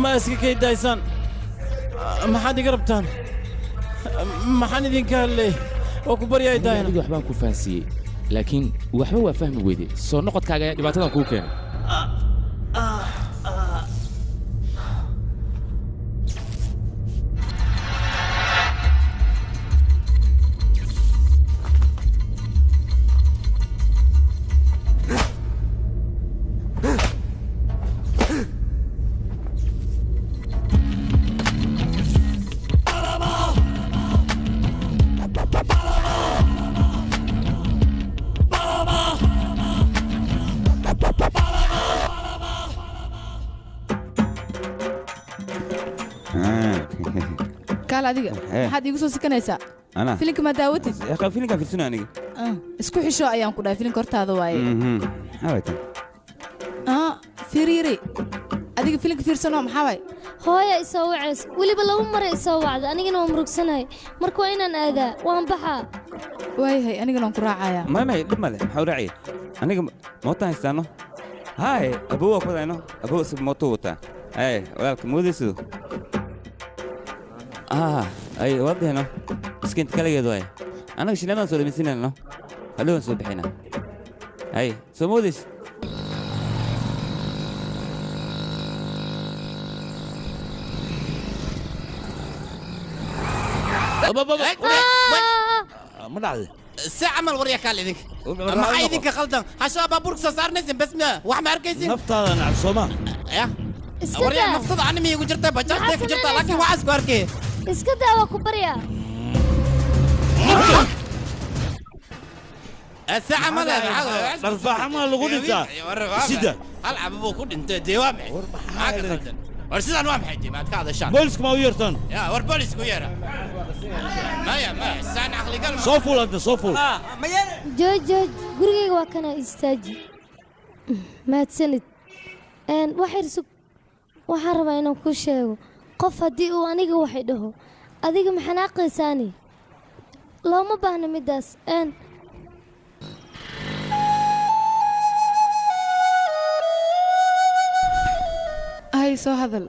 ma iska kaydaysaan maxaad iga rabtaan maxaan idinka hadlay oo ku baryaay daayna aniga waxbaan ku fahansiiyey laakiin waxba waa fahmi weyday soo noqodkaaga ayaa dhibaatadan kuu keenay kaal adiga maxaad iigu soo sikanaysaa أنا filimka ma daawatid يا أخي فيلم كان في السنة أنا isku xisho ayaan ku dhahay filimka hortaada waaye هايك fiiriiri adiga filimka fiirsanoo maxaa waay hooya isoo wacays weliba laba mare isoo wacda anigana waan murugsanahay marka waa inaan aadaa waan baxaa waayahay anigana waan ku raacayaa ما دم له حاول رعي أنا موتا هستانو هاي أبوه كذا إنه أبوه سب موتو وتا هاي ولك موديسو أي واضح إنه سكنت كلا جدواي أنا وش لما نسولف مسنا إنه خلونا نسولف حنا هاي سو موديس ما دعي ساعة ما الوريا كان لذيك ما حيديك خلطان هشام بابورك صار نزل بس ما واحد ما أركيزين نفط هذا نعم سوما يا وريا مفروض عني مي وجرت بجرتك وجرت لكن وعز كاركي اسكت وكبريا الساعة ما لا ترفع ما لغون انت سيدا العب ابوك انت ديوامع هكذا ورسيد انواع محيتي ما تكاد الشان بوليسك ما ويرتن يا ور بوليسك ويرا ما الساعة عقلي قلب صوفول انت صوفول جوج gurigayga waa kana istaaji mahadsanid waxay sug waxaan rabaa inaan ku sheego qof haddii uu aniga waxay dhaho adiga ma xanaaqaysaani looma baahna midaas hay soo hadal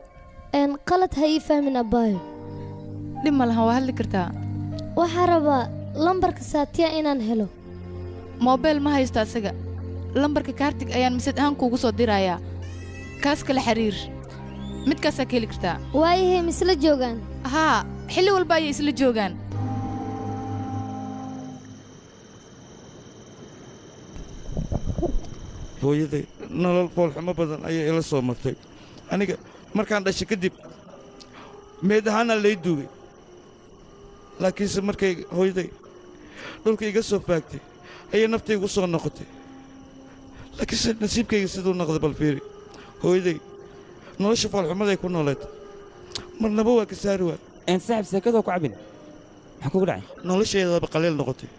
qalad ha ii fahmin abbaayo dhib ma lahan waa hadli kartaa waxaa rabaa lambarka saatiya inaan helo moobeel ma haysto asaga lambarka kaartig ayaan misad ahaan kuugu soo dirayaa kaas kala xiriir midkaasaa ka heli kartaa waayahay ma isla joogaan haa xilli walba ayay isla joogaan hooyaday nolol foolxumo badan ayay ila soo martay aniga markaan dhashay kadib meed ahaana lay duugay laakiinse markay hooyaday dhulka iga soo faagtay ayay naftaygu soo noqotay laakiinse nasiibkayga siduu noqday bal fiiri hooyaday nolosha foolxumaday ku nooleed marnaba waa ka saari waa saaxib seekadoo ku cabin maxaa kugu dhacay nolosheedaba qaleel noqotay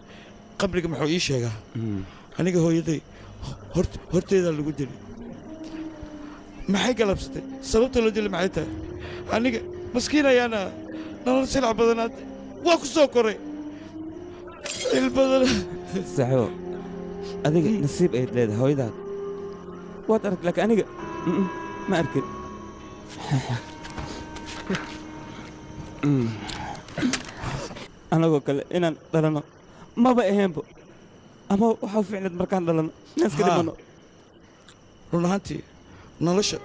qabriga muxuu ii sheegaa aniga hooyaday horteedaa lagu dilay maxay galabsatay sababta loo dilay maxay tahay aniga maskiin ayaana nolol silac badanaad waa ku soo koray il badan saaxibo adiga nasiib ayaad leedahay hooyadaad waad arag laakiin aniga ma arkin anagoo kale inaan dhalanno maba aheenbo ama waxaa ficnad markaan dhalanno inaan iska dhimanno run ahaantii nolosha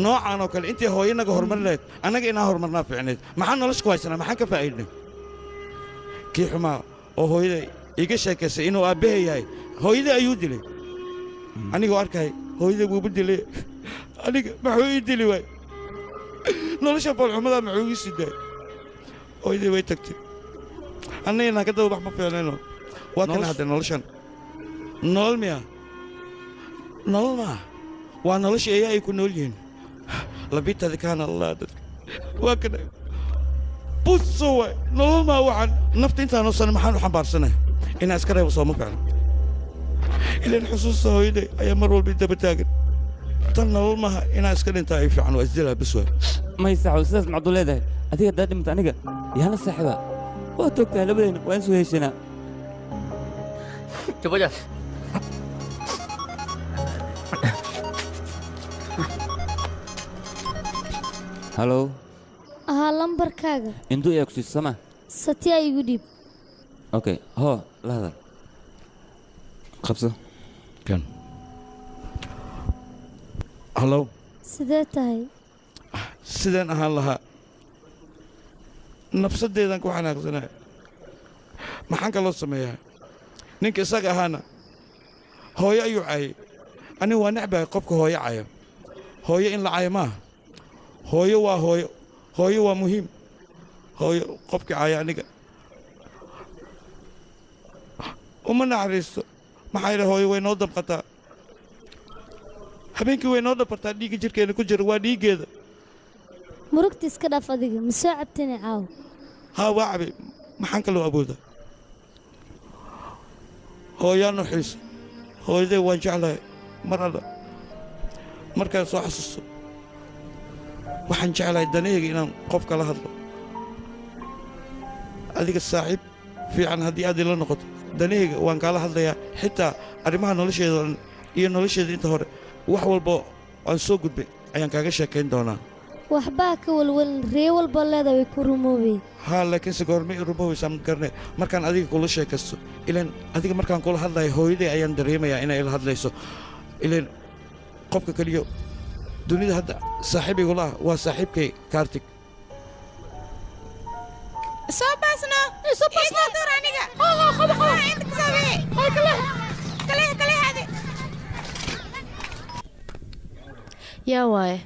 noocan oo kale intii hooyo naga horumari lahayd annaga inaan horumarnaa ficnayd maxaan nolosha ku haysanaa maxaan ka faa'iidnay kii xumaa oo hooyada iga sheekaysay inuu aabbahay yahay hooyadii ayuu dilay anigoo arkay hooyada wuuba dilay aniga maxuu ii dili waay nolosha foolxumadaa maxuu ii sidaay hooyadii way tagtay annaga inaan ka daba wax ma fiicnayno waa kana hadda noloshan nolol miya nolol maaha waa nolosha eeyaa ay ku nool yihiin labitadi kaana allah dadka waa kana buso waay nolol maa waxaan nafta intaanoo sana maxaan u xambaarsanay inaan iska reebo sooma ficno ilaan xusuusta hooyaday ayaa mar walba daba taagan tan nolol maaha inaan iska dhintaa ay fiican waa isdilaa bas waay may saxo sidaas macduu leedahay adiga haddaad dhimata aniga yaala saaxiba waa toogtaa labadayna waa in soo heshanaa Coba aja. halo lambarkaaga induu ayaa ku siisa sama satya igu dhiib okay hoo la hadal qabso kan halo sidee tahay sideen ahaan lahaa nafsaddeedan ku xanaaqsanaya maxaan kaloo sameeyaa ninka isaga ahaana hooyo ayuu caayay anigu waa necbahay qofka hooyo caya hooyo in la cayo maaha hooyo waa hooyo hooyo waa muhiim hooyo qofkii caya aniga uma naxariisto maxaa yidhi hooyo way noo dabqataa habeenkii way noo dhabartaa dhiigga jirhkeena ku jira waa dhiiggeeda murugta iska dhaaf adiga ma soo cabtani caaw ها وعبي ما حنكلو أبودا هو يا نحيس هو ذي وجعله مركز صح حسسه waxaan jeclahay danayga inaan qofka la hadlo adiga saaxiib fiican haddii aad ila noqoto danayga waan kaala hadlayaa xitaa arrimaha nolosheeda iyo nolosheeda inta hore wax walba aan soo gudbay ayaan kaaga sheekayn doonaa waxbaa ka walwal ree walba leeda way ku rumoobay haa laakiinse goormay rumoobaysaa ma garnay markaan adiga kula sheekaysto ilaan adiga markaan kula hadlayo hooyaday ayaan dareemayaa inay ila hadlayso ilaan qofka kaliya dunida hadda saaxiibigula waa saaxiibkay kaartig soo baasna door aniga qabo inta ka saabay kale hade yaa waaye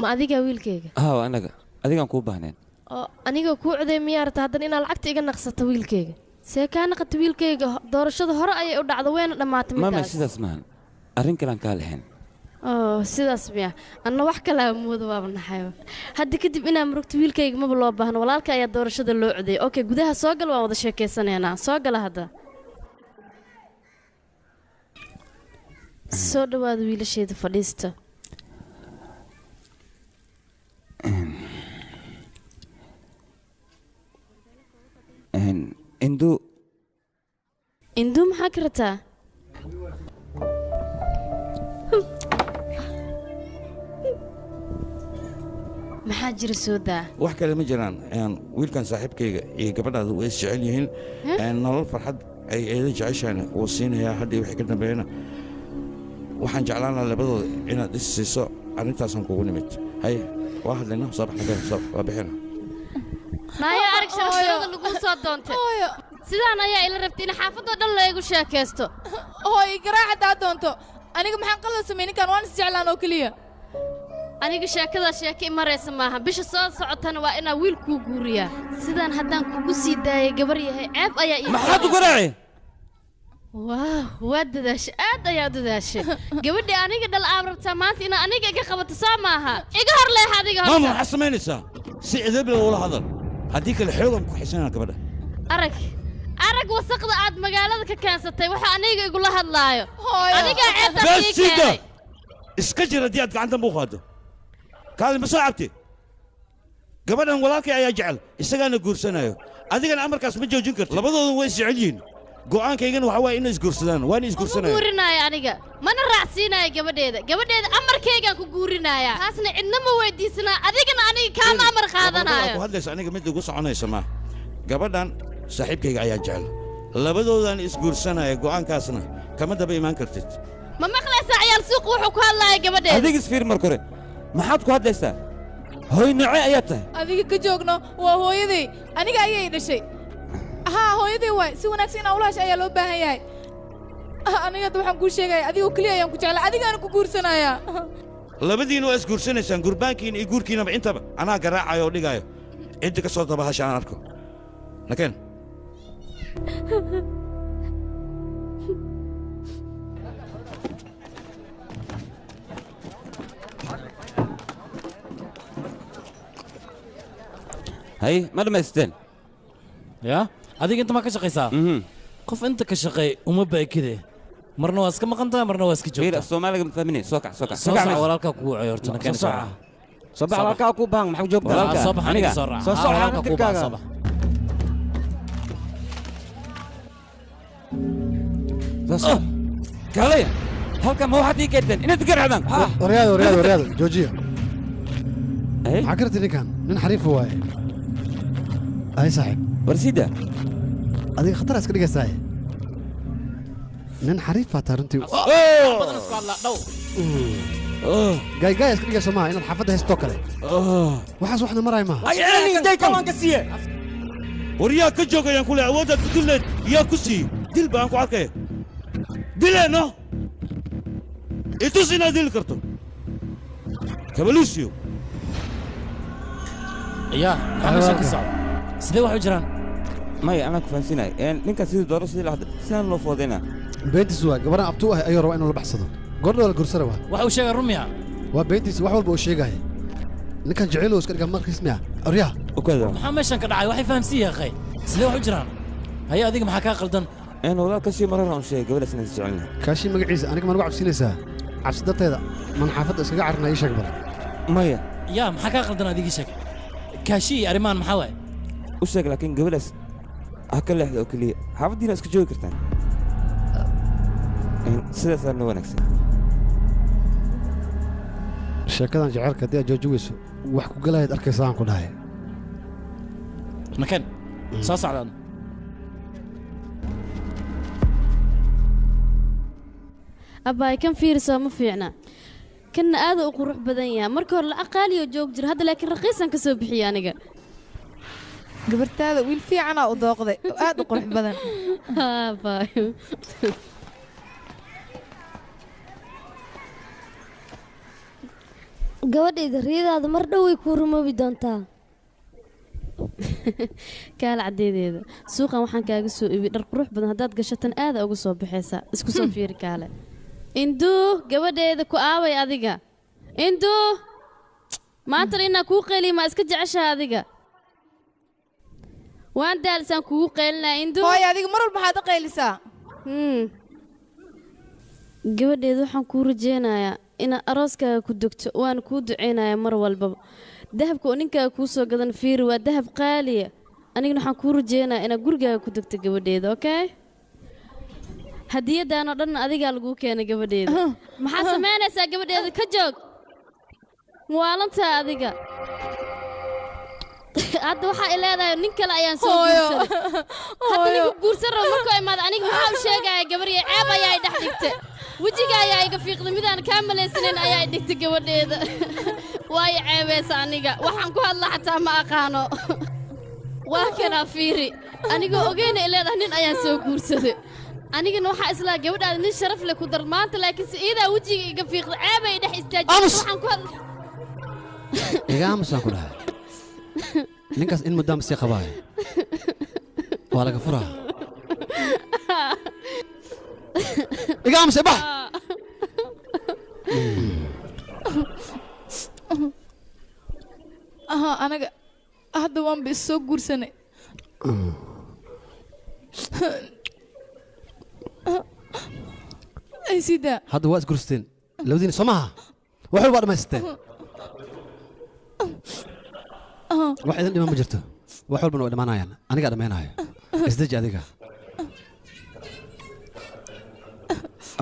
ma adiga wiilkayga haa anaga adigaan kuu baahneen oo aniga kuu coday miyaa rabta haddana inaad lacagta iga naqsato wiilkayga see kaa naqata wiilkayga doorashada hore ayay u dhacdo wayna dhammaatay mama sidaas maahan arrin kalean kaa lahayn sidaas miya anna wax kale moodo waaba naxay hadda kadib inaan murugto wiilkayga maba loo baahno walaalka ayaa doorashada loo coday okay gudaha soo gal waan wada sheekaysanaynaa soo gala hadda soo dhawaada wiilasheeda fadhiista induu maxaa ka rataa maxaa jira soo daa wax kale ma jiraan wiilkan saaxiibkayga iyo gabadhaada way is jecel yihiin nolol farxad ay eeda jeceshaana wuu siinayaa haddii wixii ka dambeeyana waxaan jeclaan lahaa labadooda inaad is siiso arrintaasaan kugu nimid haye waa hadlayna soo baxna waa bixina maayo arag sharafdarada laguu soo doontay sidaan ayaa ila rabtay in xaafadoo dhan laygu sheekaysto hooy garaac haddaa doonto aniga maxaan qalad sameyn ninkan waan is jeclaan oo keliya aniga sheekada sheeko imaraysa maaha bisha soo socotana waa inaa wiil kuu guuriyaa sidaan haddaan kugu sii daayay gabar yahay ceeb ayaa ii maxaad u garaaci waa dadaashay aad ayaa u dadaashay gabadhii aniga dhal aab rabtaa maanta inaa aniga iga qabato soo maaha iga hor leex adiga horta maama waxaad samaynaysaa si edebla ula hadal haddii kale xoogan ku xisanaa gabadha arag wasaqda aad magaalada ka keensatay waxa aniga igula hadlaayo adigaa ceebtaa ii keenay iska jir haddii aad gacantan buu qaado kaali ma soo cabti gabadhan walaalkay ayaa jecel isagaana guursanayo adigana amarkaas ma joojin karto labadoodan way is jecel yihiin go'aankaygana waxa waaye inay isguursadaan waana isguursanayo guurinaayo aniga mana raacsiinayo gabadheeda amarkaygaan ku guurinayaa taasna cidna ma weydiisanaa adigana aniga kaama amar qaadanayo ku hadlaysa aniga mid igu soconaysa ma gabadhan saaxiibkayga ayaa jecel labadoodan isguursanaya go'aankaasna kama daba imaan kartid ma maqlaysaa ciyaal suuq wuxuu ku hadlaaya gabadheeda adiga isfiir mar kore maxaad ku hadlaysaa hooy noocee ayaa tahay adiga ka joogno waa hooyaday aniga ayay dhashay haa hooyaday waay si wanaagsan inaa ula hasha ayaa loo baahan yahay aniga hadda waxaan kuu sheegaya adigoo keliya ayaan ku jeclaa adigaana ku guursanayaa labadiina waa isguursanaysaan gurbaankiina iyo guurkiinaba intaba anaa garaacayo oo dhigaayo cidda ka soo daba hasha aan arko nakeen هاي ما دمستين يا هذيك انت ما كشقيسا قف انت كشقي وما باي كذا مرنا واسك مقنتا مرنا واسك جوجتا غير الصومالي مفهمني سوكع سوكع ولالك كو عيورتنا كان سوكع صباح ولالك كو بان محو جوجتا صباح اني سرع ولالك كو بان صباح كاليا هلكا مو حدي كدن انت تقرعدان ورياض جوجيا عكرتني كان من حريف هواي هاي صاحب ورسيده هذه خطر اسكريك ساي من حريف فاترنتي جاي اسكريك سما ان الحفظه هستوكله وحاس وحنا مراي ما اي جاي كمان كسيه وريا كجوغ يان كل عوده كدلت يا كسي دل بان كو arkay dileno itusina dil karto kabalusiyo يا أنا شاكي صعب سيدي واحد جيران ماي أنا كفانسيناي يعني نينكا سيدي دورو سيدي لحد سنان لو فودينا بيتي سوا قبرنا أبتوه أيوة روين ولا بحصده قرنا ولا قرصنا واحد وشيء الرمية وبيتي سوا واحد بوشيء جاي ninkan jacaylo iska dhiga markiis miya aryaa ukada maxaa meeshan ka dhacay waxay fahamsiiyeen akhay sidee wax u jiraan haya adiga maxaa kaa qaldan een walaal ka sii marar aan sheegay gabadha sanad jecelna kaashi magaciisa aniga ma lagu cabsinaysaa cabsi darteeda man xaafadda iskaga carnaa ii sheeg bal maya yaa maxaa kaa qaldan adigii sheeg kaashi iyo arrimaan maxaa waaye u sheeg laakiin gabadhaas ha ka leexda oo keliya xaafaddiina iska joogi kartaan sidaasaa noo wanaagsan sheekadan jaceylka haddii aad joojigayso wax ku galahayd arkaysa aan ku dhahay nakeen soo socdaan abbaay kan fiirisoo ma fiicna kanna aada u qurux badan yahay marka hore la aqaaliyo joog jira hadda laakiin raqiisan ka soo bixiyey aniga gabartaada wiil fiicanaa u dooqday oo aad u qurux badan abbaay gabadhayda riyadaada mar dhow way kuu rumoobi doontaa kaala caddeedeeda suuqan waxaan kaaga soo ibi dhar qurux badan haddaad gashatan aada uga soo baxaysaa isku soo fiiri kaale induu gabadheeda ku aaway adiga induu maantana inaa kuu qayliya maa iska jeceshaha adiga waan daalisaan kugu qaylinaa induu hooy adiga mar walba maxaad u qaylisaa gabadheeda waxaan kuu rajeynayaa inaad arooskaaga ku degto waana kuu ducaynayaa mar walbaba dahabka oo ninkaaga kuu soo gadan fiiri waa dahab qaaliya anigana waxaan kuu rajeynayaa inaad gurigaaga ku degto gabadheeda okay hadiyadaanoo dhanna adigaa laguu keenay gabadheeda maxaad samaynaysaa gabadheeda ka joog muwaalantaa adiga hadda waxaa i leedahay nin kale ayaan soo guursaday hadda ninku guursan rabo markuu imaada aniga maxaa u sheegaya gabarya ceeb ayaa i dhex dhigtay wejiga ayaa iga fiiqday midaan kaa malaysanayn ayaa i dhigtay gabadheeda waayo ceebaysa aniga waxaan ku hadla xataa ma aqaano waa kanaa fiiri anigoo ogeyna i leedahay nin ayaan soo guursaday anigana waxaa islaa gabadhaada nin sharaf leh ku dar maanta laakiin se iidaa wejiga iga fiiqday ceebay i dhex istaajiyay waxaan ku hadla iga aamusaan ku dhahay ninkaas in muddaama sii qabaayo waa laga furaa iga aamusay bax aha anaga hadda waanba is soo guursanay ay sidaa hadda waa isgursteen labadiina soo maaha wax walbaa dhammaysateen wax idin dhiman ma jirto wax walbana way dhammaanayaan anigaa dhammaynaayo isdeji adiga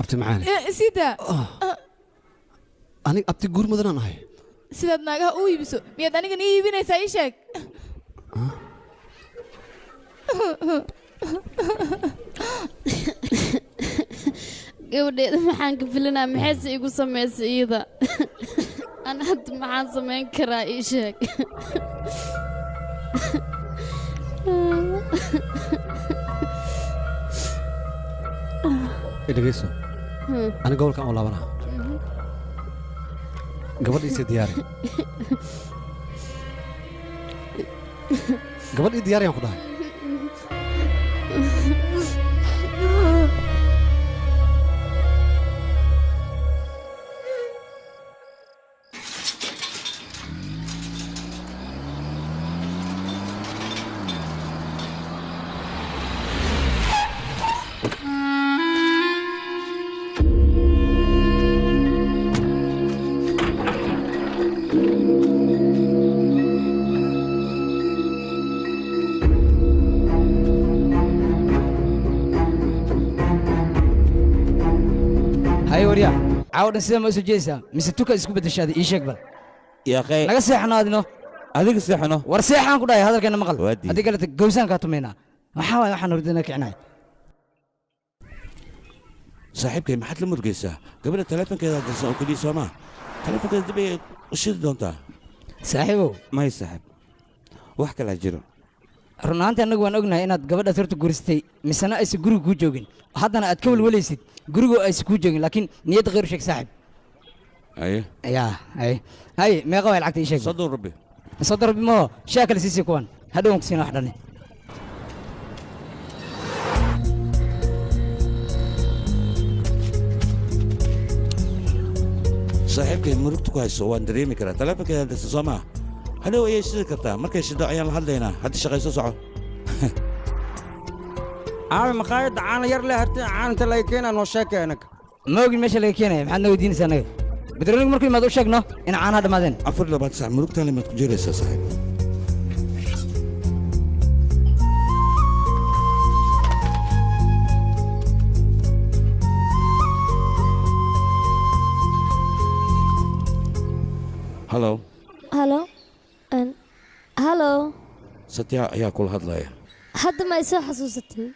abti macaani sidaa anig abti guur mudanaan ahay sidaad naagaha u iibiso miyaad anigan ii iibinaysaa ii sheeg gabadheeda maxaan ka filinaa maxayse igu samaysay iyada ana hadda maxaan samayn karaa ii sheeg dhegeyso aniga gobolkan oo laabanaa gabadhiisa diyaari gabadhii diyaariyaan ku dhahay عاود سيما اسو جيسا مس توكا اسكو بدشاد اي شيك بل يا اخي naga seexnaadino adiga seexno war seexan ku dhahay hadalkeena maqal adiga galata gowsaan ka tumeena waxa way waxaan ordina kicnaa saaxiibkay maxaad la murgaysaa gabadha taleefankeeda dirsan oo kaliya Soomaa taleefankeeda dib ay u shidi doontaa saaxiibow may saaxiib wax kala jiro runaantii anagu waan ognahay inaad gabadha horta guuristay misana aysan guriga ku joogin haddana aad ka walwalaysid gurigu aysan ku joogin laakiin niyad qeyr sheeg saaxiib aye ay meeqa way lacagta ii sheeg صدر ربي صدر ربي ما شاكل سيسي كوان هدوم كسين وحدني saaxiibkay murugta ku hayso waan dareemi karaa taleefankeeda hadaysa soo maaha hadhow ayay shidi kartaa markay shido ayaan la hadlaynaa haddii shaqayso soco aabe maqaayadda caana yar leh harti caananta laga keenaa noo sheeka anaga ma ogin meesha laga keenaya maxaad na weydiinaysaa anaga bedroonigu markuu imaad u sheegno in caanaha dhammaadeen 24 saac murugtaan limaad ku jiraysaa saaxiib halo halo satya ayaa kula hadlaya hadda ma isoo xasuusatay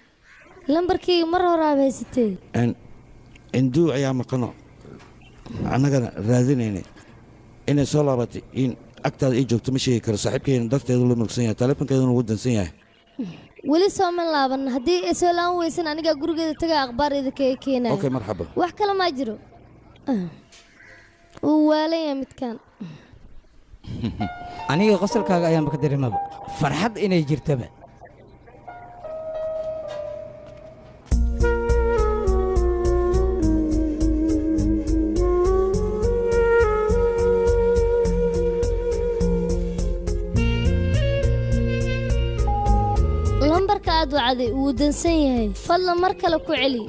lambarkii mar hore aad haysatay induu ayaa maqano annagana raadinaynay inay soo laabatay in agtaada ii joogto ma sheegi karo saaxiibkeena darteedu la murugsan yahay taleefankeeduna ugu dansan yahay weli sooma laaban haddii ay soo laaban weysan anigaa gurigeeda taga akhbaar idinkaga keenaya okay marxaba wax kale maa jiro wuu waalan yahay midkaan aniga qosolkaaga ayaanba ka dareemaba farxad inay jirtaba lambarka aad wacday wuu dansan yahay fadlan mar kale ku celi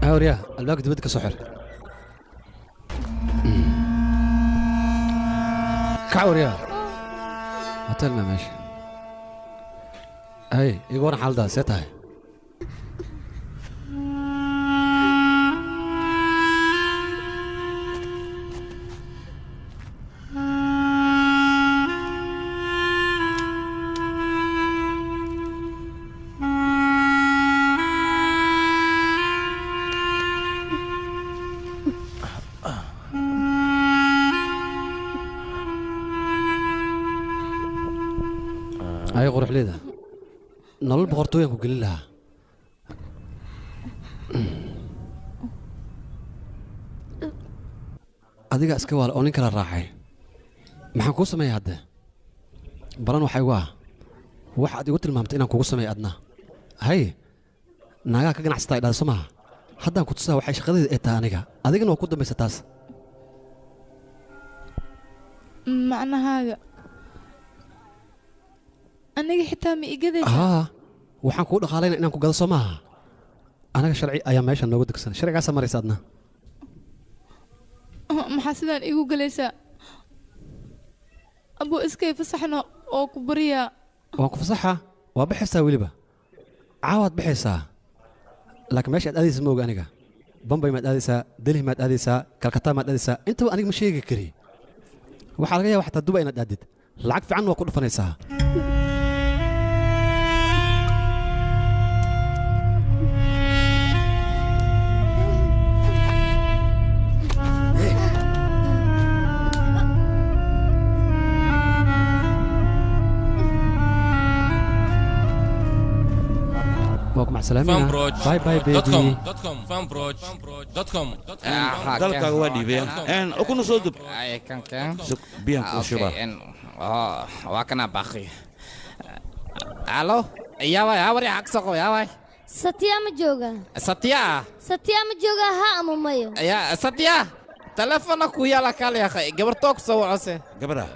وريا الباقي بدك سحر كعوريا هتلنا ماشي هاي يقول حال ده سيتها هاي قروح ليدا نول بقرطوية كوكل لها adiga iska waal oo nin kala raacay maxaan kuu sameeyay hadda balan waxay waa waxaad igu tilmaamtay inaan kugu sameeyo adna hay naagaa ka ganacsataa idhaada soo maaha haddaan ku tusaa waxay shaqadeeda ee tahay aniga adigana waa ku dambaysa taas macnahaaga aniga xitaa ma igadaysa haa waxaan kuu dhaqaalayna inaan ku gado soo maaha anaga sharci ayaa meesha noogu degsan sharcigaasaa maraysa adna maxaa sidaan igu galaysaa abuu iskay fasaxno oo ku bariyaa waan ku fasaxa waa baxaysaa weliba caawaad baxaysaa laakiin meesha aad aadaysa ma oga aniga bambay maad aadaysaa delhi maad aadaysaa kalkataa maad aadaysaa intaba aniga ma sheegi kari waxaa laga yaaba xataa duba inaad aadid lacag fiican waa ku dhufanaysaa معكم سلامين باي باي بيبي fanbroch.com dalkaaga waa dhiibeen ukuna soo dub kan biyan ku shuba waa kana baqi alo yaaway hawari aqsaqo yaaway satya ma jooga satya ma jooga ha ama mayo ya satya telefona ku yala kale ya gabarto ku soo wacose gabadha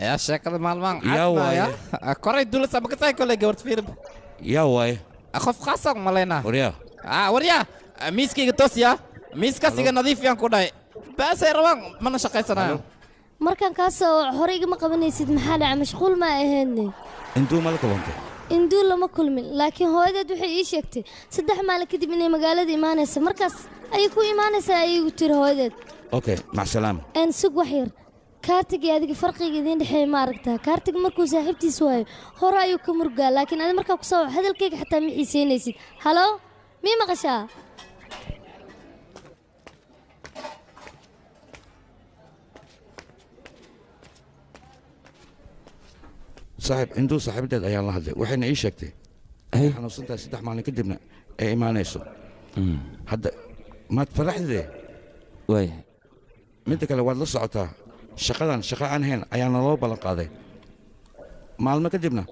ya sheekada maalmaan yaaway koray dul sabaqtay kole gabart fiirb yaaway أخف خاصك مالنا وريا وريا ميسكي توسيا ميسكا سيجا نظيف يان كوداي بس يروان من شقي سنة مركان كاسو حريق ما قبني سيد محل مشغول ما أهني انتو مالك وانت اندو لما كل من لكن هو ده دوحي إيش يكتي صدح مالك دي بني مقالة إيمانس مركز أيكو إيمانس أيكو تير هو ده أوكي مع السلامة أن سوق وحير كارتك هذيك فرقي جدين دحين ما ركتها كارتك مركو صاحبتي سواي هو رأيك مرقا لكن أنا مركو كصوب هذا الكيك حتى مي سينيسي هلو مين مغشا saaxiib induu saaxiibadeed ayaan la hadlay waxayna ii sheegtay ay xanuunsantahay 3 maalin kadibna ay imaanayso hadda maad faraxdee waay midda kale waad la socotaa shaqadan shaqa aan hayn ayaa naloo ballan qaaday maalmo kadibna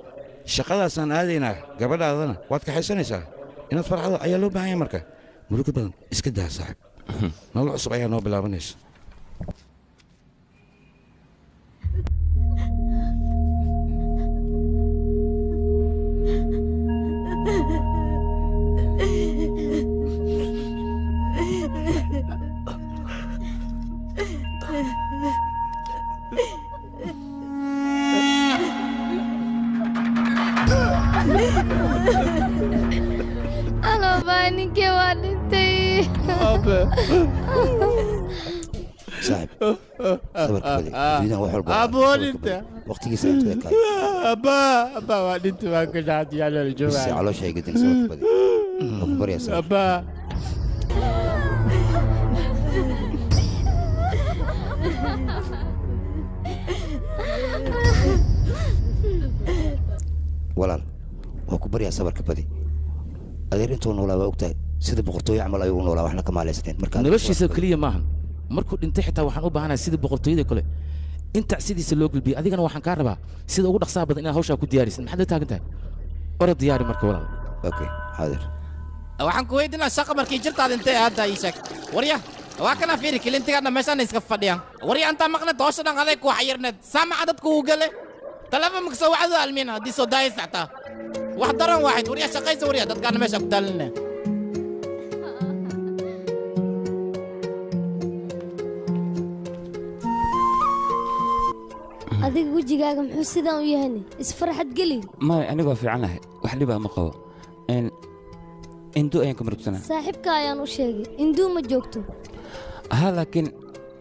shaqadaasaan aadaynaa gabadhaadana waad kaxaysanaysaa inaad farxado ayaa loo baahan yahay marka murugo badan iska daa saaxiib nolol cusub ayaa noo bilaabanaysa Halo, ninkii waa dhintay. saaxiib sabarka badi diidan wax walba abooninta waqtigiisa intuu ekay abba waa dhinta waan ka dhaxad yaa la joogaa si caloosha ay gadin sabarka badi oo ku bariya abba walaal waa ku bariya sabarka badi adeer intuu noolaa waa ogtahay sida boqortooyo camal ayuu u noolaa waxna ka maalaysnayn marka noloshiisa keliya maahan markuu dhintay xitaa waxaan u baahanahay sidii boqortooyada kale inta sidiisa loo gulbiyay adigana waxaan kaa rabaa sida ugu dhaqsaha badan inaad hawshaa ku diyaarisid maxaad la taagan tahay ora diyaari marka walaal okay xaadir waxaan ku weydiinaa shaqa markii jirtaada intee hadda ii sheeg warya waa kana fiiri kilintigaadna meeshaan iska fadhiyaan warya intaa maqneed hawsha dhan adeeg ku xayirneed saamaca dadku uu gale telefoon makasoo wacdu almiina haddii soo daayay sactaa wax daran waaxid warya shaqaysa warya dadkaana meesha ku daalinne adiga wejigaaga muxuu sidaan u yahay isfarxad geli maya anigoo fiicanahay wax dhibaa ma qabo induu ayaan ka murugsanaa saaxiibka ayaan u sheegay induu ma joogto haa laakiin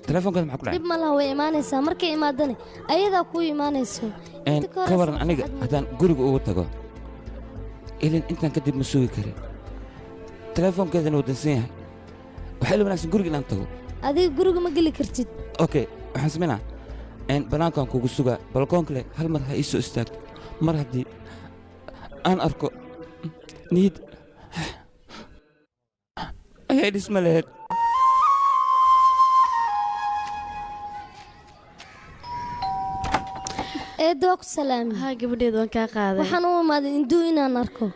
telefoonkaada maxaa ku dhacay dhib ma laha way imaanaysaa markay imaadane ayadaa kuu imaanayso ka waran aniga haddaan guriga ugu tago ilin intaan kadib ma sugi karin telefoonkeedana wuu dansan yahay waxaa ila wanaagsan guriga inaan tago adiga guriga ma geli kartid okay waxaan samaynaa banaankaan kugu sugaa balkoonka leh hal mar ha ii soo istaagto mar haddii aan arko niyad ayay dhisma lahayd eedoo ku salaami haa gabadheed waan kaa qaaday waxaan u imaaday induu inaan arko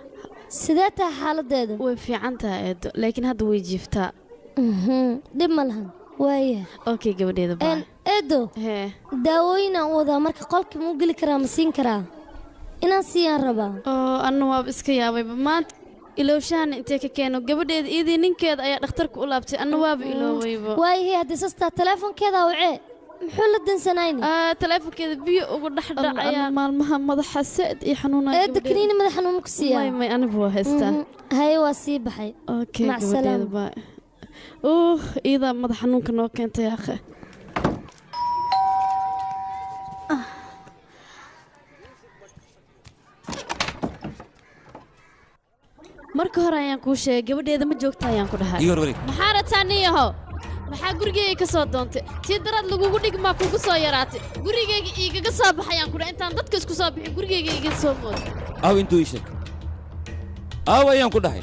sidee tahay xaaladeeda way fiican tahay eedo laakiin hadda way jiiftaa dhib ma lahan waaya okay gabadheeda baa eedo daawooyin aan u wadaa marka qolka ma u geli karaa ma siin karaa inaan siiyaan rabaa oo anna waaba iska yaabayba maanta ilowshaana intee ka keeno gabadheeda iyadii ninkeeda ayaa dhakhtarka u laabtay anna waaba iloobayba waayahay haddii sastaa teleefonkeeda wacee muxuu la dansanayni teleefonkeeda biyo ugu dhex dhacaya maalmaha madaxa saad iyo xanuunaya eedda kaniini madax xanuun ku siiyaa may anigu waa haystaa haye waa sii baxay okay gabadheeda baa iyada madax xanuunka noo keentay akhe marka hore ayaan kuu sheegay gabadheeda ma joogta ayaan ku dhahay maxaa rataa niyaho maxaa gurigeyga ka soo doontay tii daraad lagugu dhigmaa kugu soo yaraatay gurigeyga igaga soo baxayaan ku dhahay intaan dadka isku soo bixin gurigeyga iga soo moodo aw intuu ii sheeg aw ayaan ku dhahay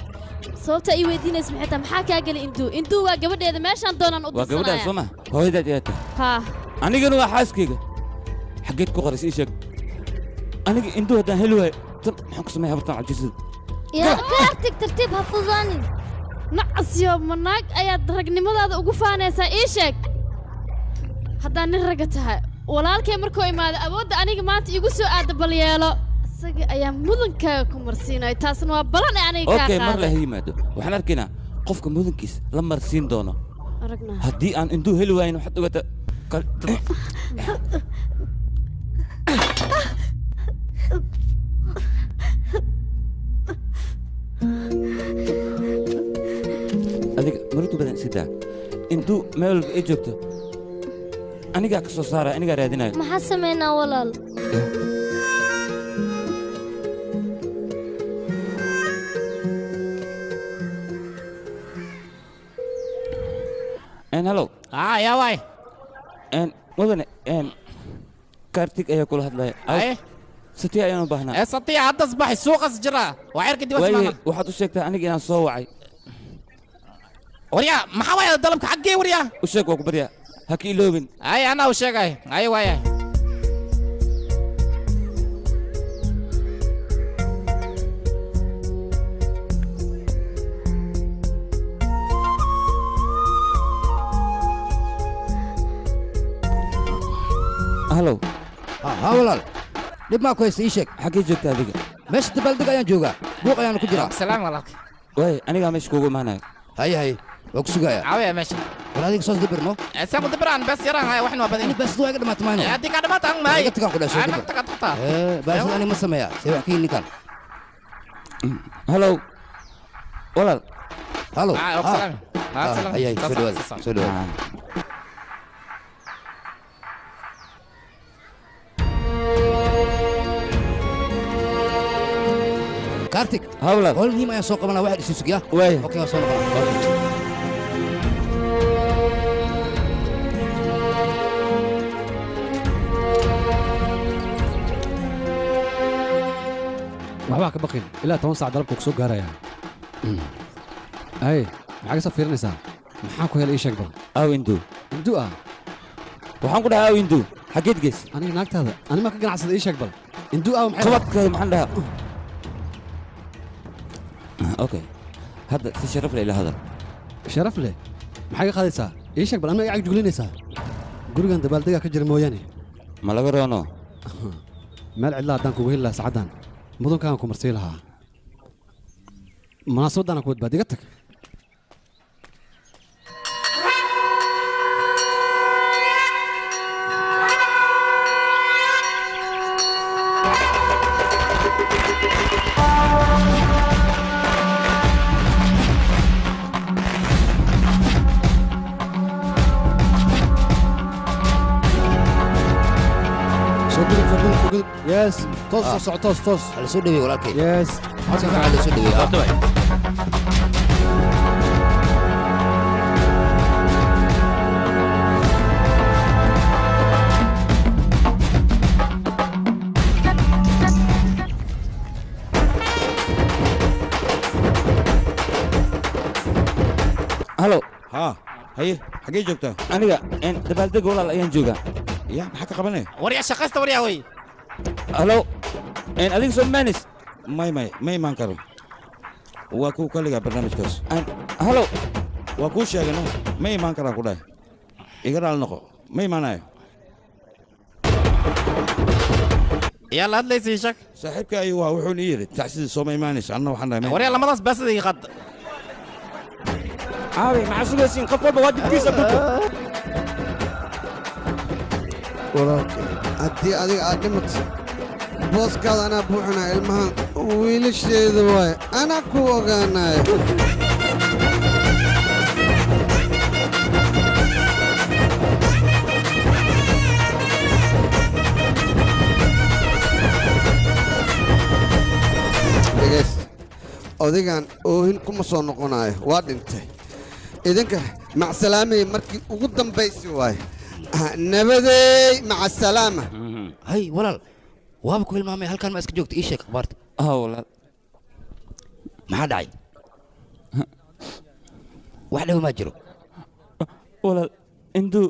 sababta ii weydiinaysa maxay tahay maxaa kaa gelay induu waa gabadheeda meeshaan doonaan u waa gabadhaas soo ma hooyadaad eeta haa anigana waa xaaskayga xaggeed ku qorays ii sheeg aniga induu haddaan heli waayo tan maxaan ku sameeya habartaan cabjisada yaa ka artig tartiib ha fudaanin nacasyo manaag ayaad ragnimadaada ugu faanaysaa ii sheeg haddaan nin ragga tahay walaalkay markuu imaado awoodda aniga maanta iigu soo aada bal yeelo isaga ayaa mudankaaga ku marsiinayo taasna waa balan ee aniga kaa qaaday mar la yimaado waxaan arkaynaa qofka mudankiis la marsiin doono haddii aan induu heli waayin waxaad ogata adiga marutu badan sidaa intuu meel walba ay joogto anigaa ka soo saaraya anigaa raadinayo maxaa samaynaa walaal hello yaa waay mudane kaartig ayaa kula hadlaya satiya ayaan u baahnaa ee satiya hadda asbaxay suuqas jira waa cirka dib waaye waxaad u sheegtaa aniga inaan soo wacay waryaa maxaa waaya dalabka xaggee waryaa u sheeg waa ku baryaa ha ka iloobin ay anaa u sheegay ay waaya halow ها walaal dhib maa ku haysta ii sheeg xaggee joogtaa adiga meesha dabaaldeg ayaan joogaa buuq ayaanu ku jiraa salaam walaalka waaye anigaa meesha kuugu imaanayo haye haye waa ku sugayaa caawiya meesha wal adiga soos dabirno isagu dabiraan bes yaraan haya waxna waa badan bes waa iga dhamaatay maayno haddii ka dhamaataan maay iga tagaan ku dhashay ana taga tagta baasida ani ma sameeyaa see wax ka yini kan halow walaal halow salaam salaam haye soo dhawaada soo dhawaada كارتيك هولا قول لي ما يسوق قبلنا واحد يسوق يا وين اوكي وصلنا waxbaa ka baqin ilaa 10 saac dalabku ku soo gaaraya ay maxaa ka fiirinaysaa maxaa ku helay sheeg bal aw indu waxaan ku dhahaa aw indu xageed gees aniga naagtaada anima ka ganacsada sheeg bal indu aw maxay qabadka maxaan dhahaa اوكي هذا تشرف لي هذا شرف لي maxay qaadaysaa ii sheeg bal aniga ay juglinaysaa gurigan dabaaldega ka jira mooyaane ma laga roono meel cidla hadaan kugu heli lahaa saacadan mudunkaan ku marsii lahaa munaasabadana ku badbaad iga tag يس توس على سودوي ولا كي يس على سودوي هلو ها هي حقي جوجتا aniga in dabaaldeg walaal ayaan joogaa ya maxaa ka qabanay waryaa shaqaysta waryaa way halo in adiga soo maanis may imaan karo waa kuu kaligaa barnaamijkaas halo waa kuu sheegano ma imaan karaan ku dhahay iga raal noqo ma imaanayo yaa la hadlaysay shak saaxiibka ayuu waa wuxuu ii yidhi tacsidii soo ma imaanaysa anna waxaan dhahay waryaa lamadaas baasada ii qad caawi maxaa sugaysiin qof walba waajibkiisa guto walaalkay haddii adiga aad dhimato booskaada anaa buuxinaa ilmahan wiilasheeda waaye anaa ku ogaanaayo dhegaysta odigan oohin kuma soo noqonaayo waa dhintay idinka macsalaamay markii ugu dambaysi waaye nabadey maca salaama hay walaal waaba ku hilmaamay halkan ma iska joogta ii sheeg akhbaarta walaal maxaa dhacay wax dhaw maa jiro walaal indu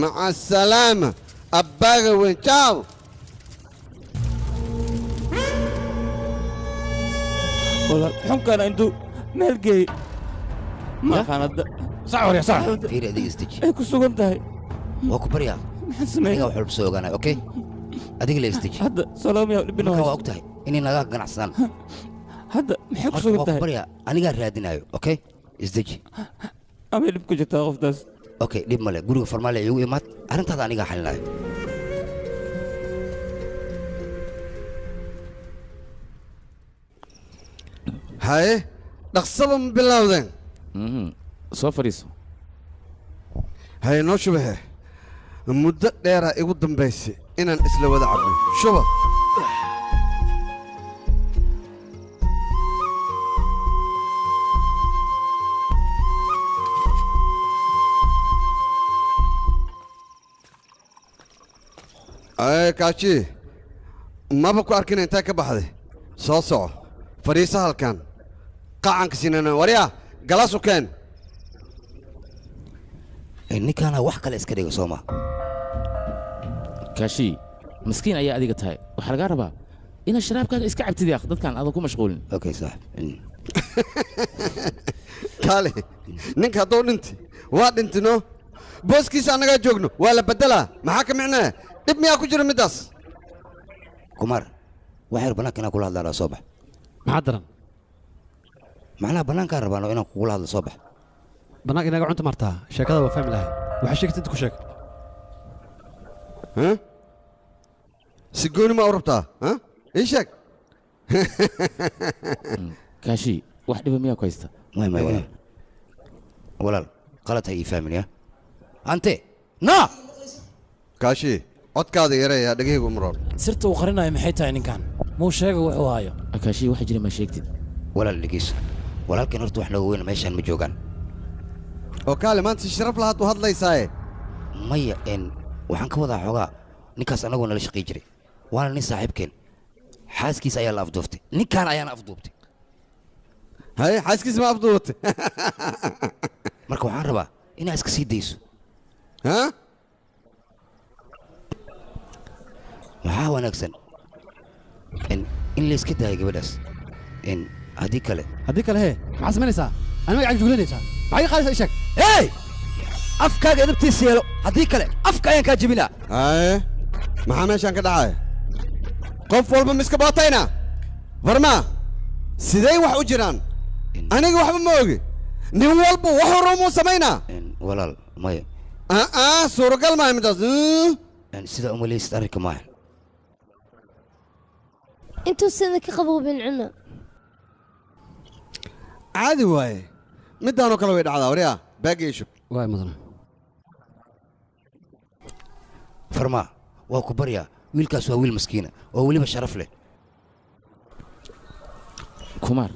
maca salaama abbaaga weyn jaaw walaal xunkana indu meel geey maqaanada صعور يا صعور في هذه استجي ايه كسوغن تاي واكو بريا حسمي انا وحول بسوق انا اوكي هذيك اللي استجي هذا سلام يا ابن هو وقتها اني نغا قنعسان هذا محي كسوغن تاي واكو بريا انا قاعد رادينايو اوكي استجي اما اللي بكو جتا قفداس اوكي ديب ماله غورو فرماله يو يمات ارنتا انا قاعد حلنايو هاي دقصبهم بالله soo fadhiiso hay noo shubahe muddo dheeraa igu dambaysay inaan isla wada cabno shuba ay kaaji maba ku arkin intee ka baxday soo soco fadhiisa halkan qacanka sinana waryaa galaasu keen ninkaana wax kale iska dhiga soo ma kaashi miskiin ayaa adiga tahay waxaa lagaa rabaa inaad sharaabkaaga iska cabtid yaaq dadkan aadan ku mashquulin okay saaxib kaale ninka hadduu dhinti waa dhintino booskiisa annagaa joogno waa la beddelaa maxaa ka micnaa dhib miyaa ku jira middaas kumar waxyar bannaanka inaan kula hadlaa soo bax maxaa daran macnaha bannaankaan rabaano inaan kugula hadlo soo bax bannaanka inaga cunta martaa sheekada waa fahmi lahay waxaa sheegtay inta ku sheeg si gooni ma u rabtaa ii sheeg kaashi wax dhiba miyaa ku haysta may walaal qalad hay ii fahmin ya ante na kaashi codkaada yareeya dhegahaygu umroon sirta uu qarinayo maxay tahay ninkan muu sheega wuxuu hayo kaashi waxa jira ma sheegtid walaal dhegeyso walaalkan horta wax nooga weyn meeshaan ma joogaan oo kaale maanta si sharaf lahaad u hadlaysaaye maya waxaan ka wadaa xoogaa ninkaas annagoo nala shaqay jiray waana nin saaxiibkeen xaaskiisa ayaa la afduuftay ninkaan ayaana afduubtay haye xaaskiisa ma afduubatay marka waxaan rabaa inaad iska sii dayso waxaa wanaagsan in la iska daayo gabadhaas haddii kale hee maxaad samaynaysaa ani magacaaga juglanaysaa maxay qaadaysaa ii sheeg hey afkaaga edabtiisa yeelo haddii kale afka ayaan kaa jebinaa haye maxaa meeshaan ka dhacaya qof walba miska bootayna barma sidee wax u jiraan aniga waxba ma ogi nin walba wax horumuu samaynaa walaal maya suuragal maaha midaas sida umalaysid arrinka maaha intuu sida ka qaboobin cuna caadi waaye middaanoo kale way dhacdaa waryaa baagga ishub waay mudana farmaa waa ku baryaa wiilkaas waa wiil maskiina oo weliba sharaf leh kumaar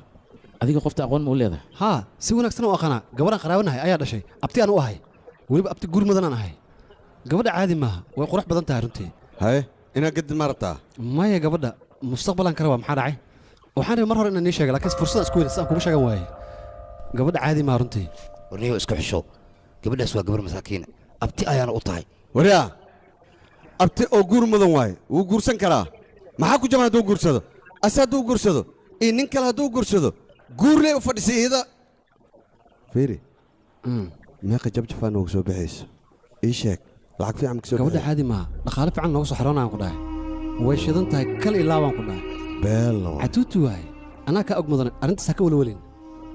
adiga qofta aqoon ma u leedahay haa si wanaagsan u aqaanaa gabadhaan qaraabanahay ayaa dhashay abti aan u ahay weliba abti guur mudanaan ahay gabadha caadi maaha way qurux badan tahay runtii haye inaad gadid ma rabtaa maya gabadha mustaqbalan ka rabaa maxaa dhacay waxaan rabay mar hore inaan nii sheega laakiin fursadaan isku weyna sidaan kugu sheegan waaye gabadha caadi maaha runtii warniyo isku xisho gabadhaas waa gabar masaakiina abti ayaana u tahay waryaa abti oo guur mudan waaye wuu guursan karaa maxaa ku jaban hadduu guursado ase hadduu guursado iyo nin kale hadduu guursado guurley u fadhisay iyada fiiri meeqa jabjafaa nooga soo baxayso ii sheeg lacag fiican ma kasoo gabadha caadi maaha dhaqaale fiican nooga soo xaroonaan ku dhahay way shidan tahay kal ilaa baan ku dhahay beelo catuutu waaye anaa kaa og mudan arrintaas ha ka walwalin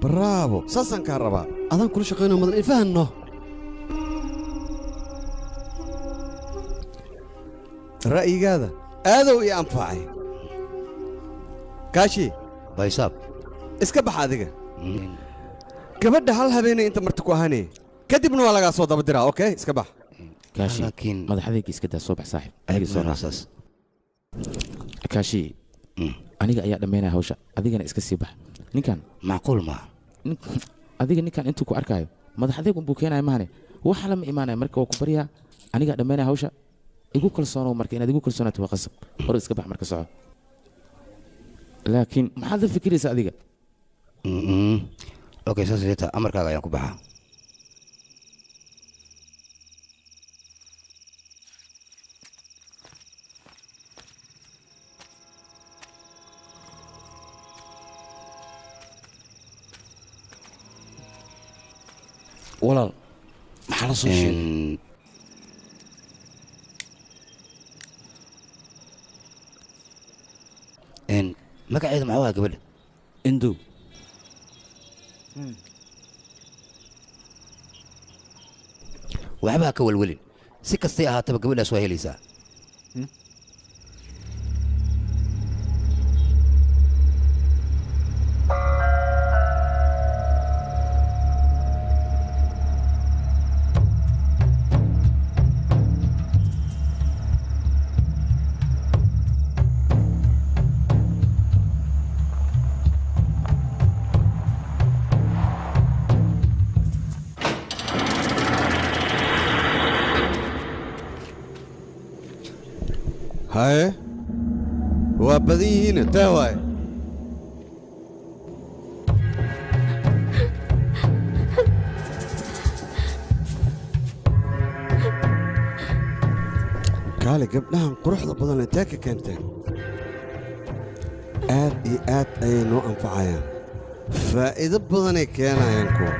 bravo saasaan kaa rabaa adaan kula shaqaynoo mudan ifahanno ra'yigaada aadow ii anfacay kaashi baysaab iska bax adiga gabadha hal habeenay inta marti ku ahaanay kadibna waa lagaa soo daba diraa okay iska bax kaashi madaxadayga iska daa soo bax saaxib aniga soo raasaas kaashi aniga ayaa dhammaynaya hawsha adigana iska sii bax ninkan macquul maaha adiga ninkan intuu ku arkaayo madaxadayg unbuu keenaya mahane waxa lama imaanaya marka waa ku baryaa anigaa dhammaynaya hawsha igu kalsoonow marka inaad igu kalsoonaato waa qasab hor iska bax marka soco laakiin maxaad la fikiraysaa adiga okay saas jeeta amarkaaga ayaan ku baxaa walaal maxaa la soo sheegay magaceedu maxaa waa gabadha indow waxba ha ka walwelin si kastay ahaataba gabadhaas waa helaysaa haye badan yihiin taa waaye kaale gabdhahan quruxda badan intee ka keenteen aad iyo aad ayay noo anfacayaan faa'iido badanay keenayaan kuwa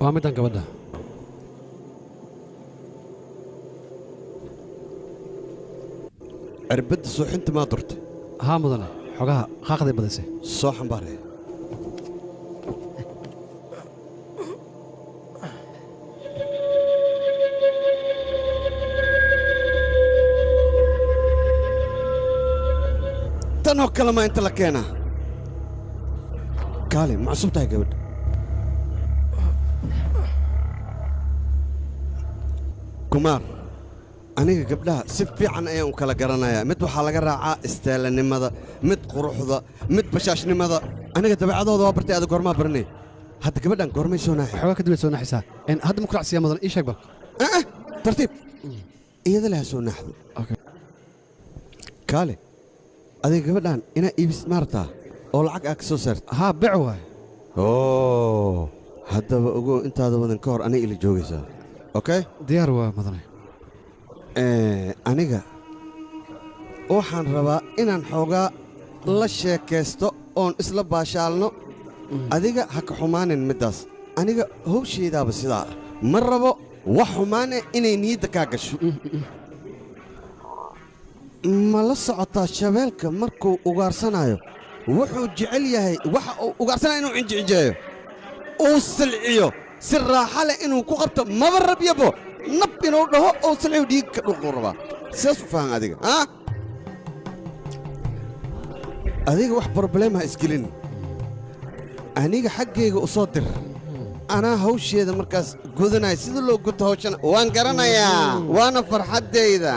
waa middan gabadha cirbadda suuxinta maa durtay haa mudane xogaha qaaqday badisay soo xambaaraya tanoo kale maa inta la keenaa kaali ma cusub tahay gabadha kumaar aniga gabdhaha si fiican ayaan u kala garanayaa mid waxaa laga raacaa istaalanimada mid quruxda mid bashaashnimada aniga dabeecadooda waa bartay aad goormaa baranay hadda gabadhan goormay soo naaxay xogaa kadib soo naaxisaa hadda ma ku raacsiya mudan ii sheeg bal tartiib iyada laha soo naaxdo kaale adiga gabadhan inaa iibis maartaa oo lacag aa ka soo saarta haa bec waay haddaba ogow intaada wadan ka hor aniga ila joogaysaa okay diyaar waa mudane aniga waxaan rabaa inaan xoogaa la sheekaysto oon isla baashaalno adiga ha ka xumaanin middaas aniga hawshaydaaba sidaa ma rabo wax xumaane inay niyadda kaa gasho ma la socotaa shabeelka markuu ugaarsanaayo wuxuu jecel yahay waxa uu ugaarsanaya inuu cinjicijeeyo uu silciyo si raaxa leh inuu ku qabto maba rabyabo nab inuu dhaho oo silciyo dhiig ka dhulquu rabaa sidaas u fahan adiga adiga wax broblem ha isgelin aniga xaggayga u soo dir anaa hawsheeda markaas gudanaya sida loo guto hawshana waan garanayaa waana farxaddayda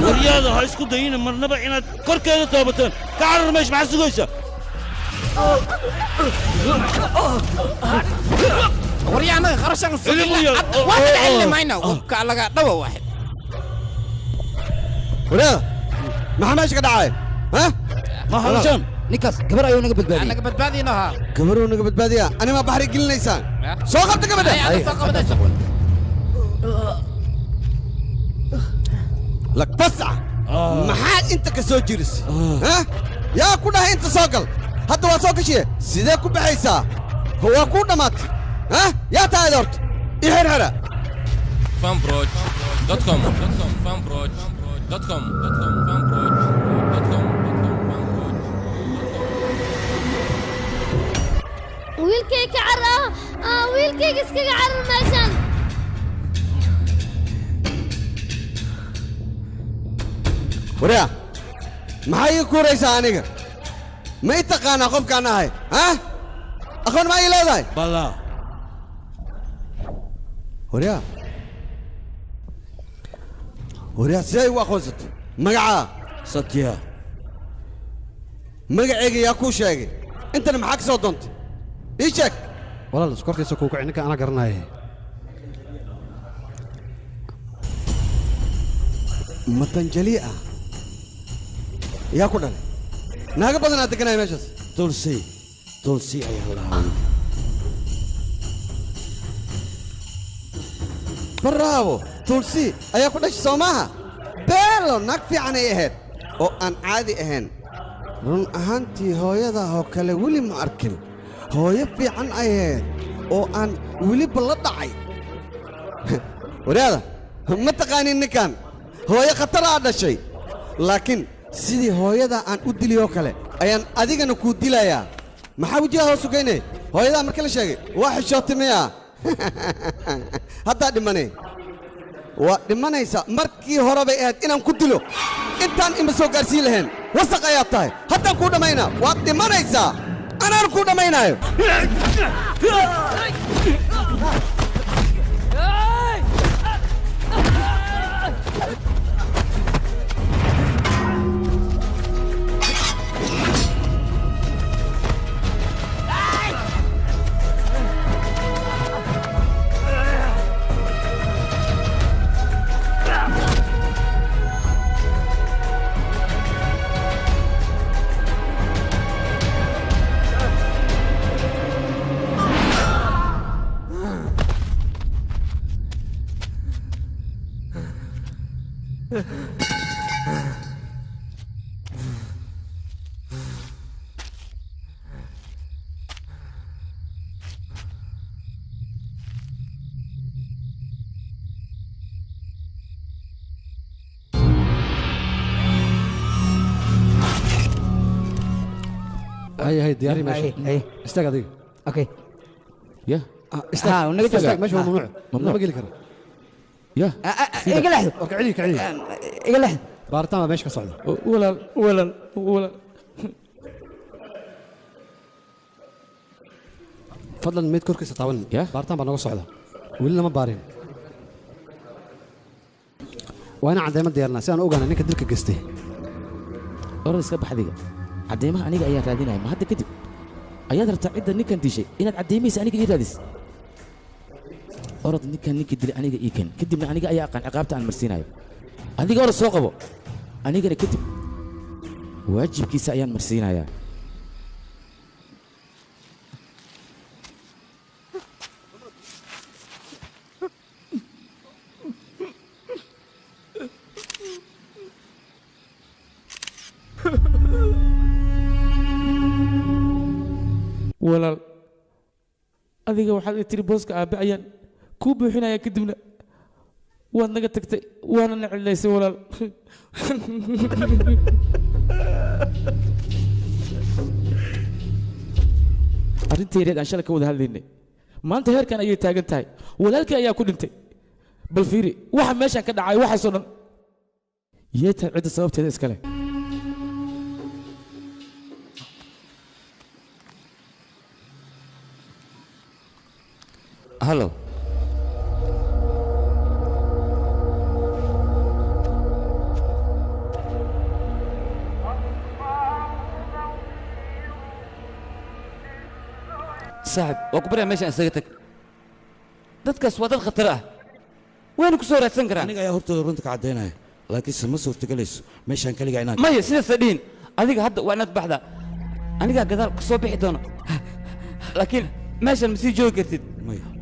waryaada ha isku dayina marnaba inaad korkeeda toobataan ka carar meesh maxaa sugaysa waryaanaga qarashan waa cilmayna ka laga dhawa waaxid waryaada maxaa meesha ka dhacay ha ma halashan ninkaas gabar ayuu naga badbaadiyey naga badbaadiyna ha gabaruu naga badbaadiya anima baxri gelinaysaan soo qabta gabadha lak basca maxaad inta ka soo jirisay yaa ku dhahay inta soo gal hadda waa soo gashiye sidee ku baxaysaa waa kuu dhammaatay yaa tahay horta ii xirxira fanbroj.com fanbroj.com fanbroj.com wiilkay ka carar wiilkayga iskaga carar meeshan waryaa maxaa ii kuuraysaa aniga ma i taqaanaa qofkaan ahay aqoon maa ii leedahay balaa waryaa sidee igu aqoonsatay magacaa satya magacayga yaa kuu sheegay intana maxaa ka soo doontay ii sheeg walaal iskorkiisa kuu kaci ninka anaa garanaya matanjali ah yaa ku dhalay naaga badanaa deganaya meeshaas tulsi ayaa lahaa bravo tulsi ayaa ku dhashay soo maaha beelo naag fiicanay ahayd oo aan caadi ahayn run ahaantii hooyadaa oo kale weli ma arkin hooyo fiican ahayd oo aan weliba la dhacay waraada ma taqaanin ninkan hooyo khatar aa dhashay laakiin sidii hooyada aan u diliyoo kale ayaan adigana kuu dilayaa maxaa wejigaa hoos sugayne hooyadaa marka la sheegay waa xishootay miya haddaa dhimane waa dhimanaysa markii hore bay ahayd inaan ku dilo intaan ima soo gaarsiin lahayn wasaq ayaad tahay haddaan kuu dhammaynaa waad dhimanaysaa anaan kuu dhammaynaayo هاي دياري ماشي استاق هذيك اوكي يا استاق ونقدر ماشي ممنوع ممنوع بقول لك يا اقل لحظه اركعي كعلي اقل لحظه بارتما ماشي كصعده ولا فضلا ميت كركس تعاون بارتما نوص صعده ولا ما بارين وانا عندما ديارنا سان اوغانا نينك دلك قستي orad iska baxdiga cadeymaha aniga ayaa raadinaya ma hadda kadib ayaad rabtaa cidda ninkan dishay inaad cadeymaysa aniga ii raadis orad ninkii dilay aniga ii ken kadibna aniga ayaa aqaan ciqaabta aan marsiinayo adiga orad soo qabo anigana kadib waajibkiisa ayaan marsiinayaa walaal adiga waxaad i tiri booska aabbe ayaan kuu buuxinayaa kadibna waad naga tagtay waana na celilaysay walaal arrintii yareed aan shalay ka wada hadlaynay maanta heerkan ayay taagan tahay walaalkii ayaa ku dhintay bal fiiri waxa meeshaan ka dhacay waxaasoo dhan yee tahay cidda sababteeda iskale هلو صاحب وكبرها ماشي أنا سيتك dadkaas waa dad khatar ah wayna ku soo raadsan karaan aniga ayaa hortooda runta ka caddaynaya laakiinse ma suurtagelayso meeshaan kaligaa inaan maya sidaasa dhihin adiga hadda waa inaad baxdaa anigaa gadaal ka soo bixi doono laakiin meeshaan ma sii joogi kartid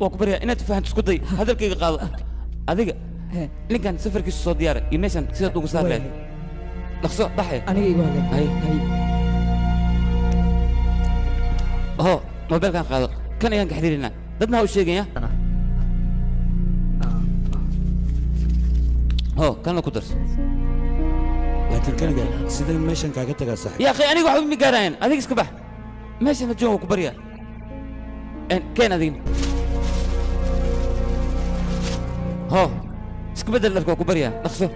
waa ku baryaa inaad fahanto isku day hadalkayga qaado adiga ninkan safarkiisu soo diyaara iyo meeshaan sidaad ugu saar lahayd dhaqso baxay aniga igu hadlay ho mobilkan qaado kan ayaan gaxdirinaa dadna ha u sheegaya ho kanna ku darso laakiin kaniga sidee meeshan kaaga tagaa saaxiib يا أخي أنا واحد من قارين هذيك سكبح ماشي أنا جوا كبريا كين هذين هو سكبدل لك كبريا أخسر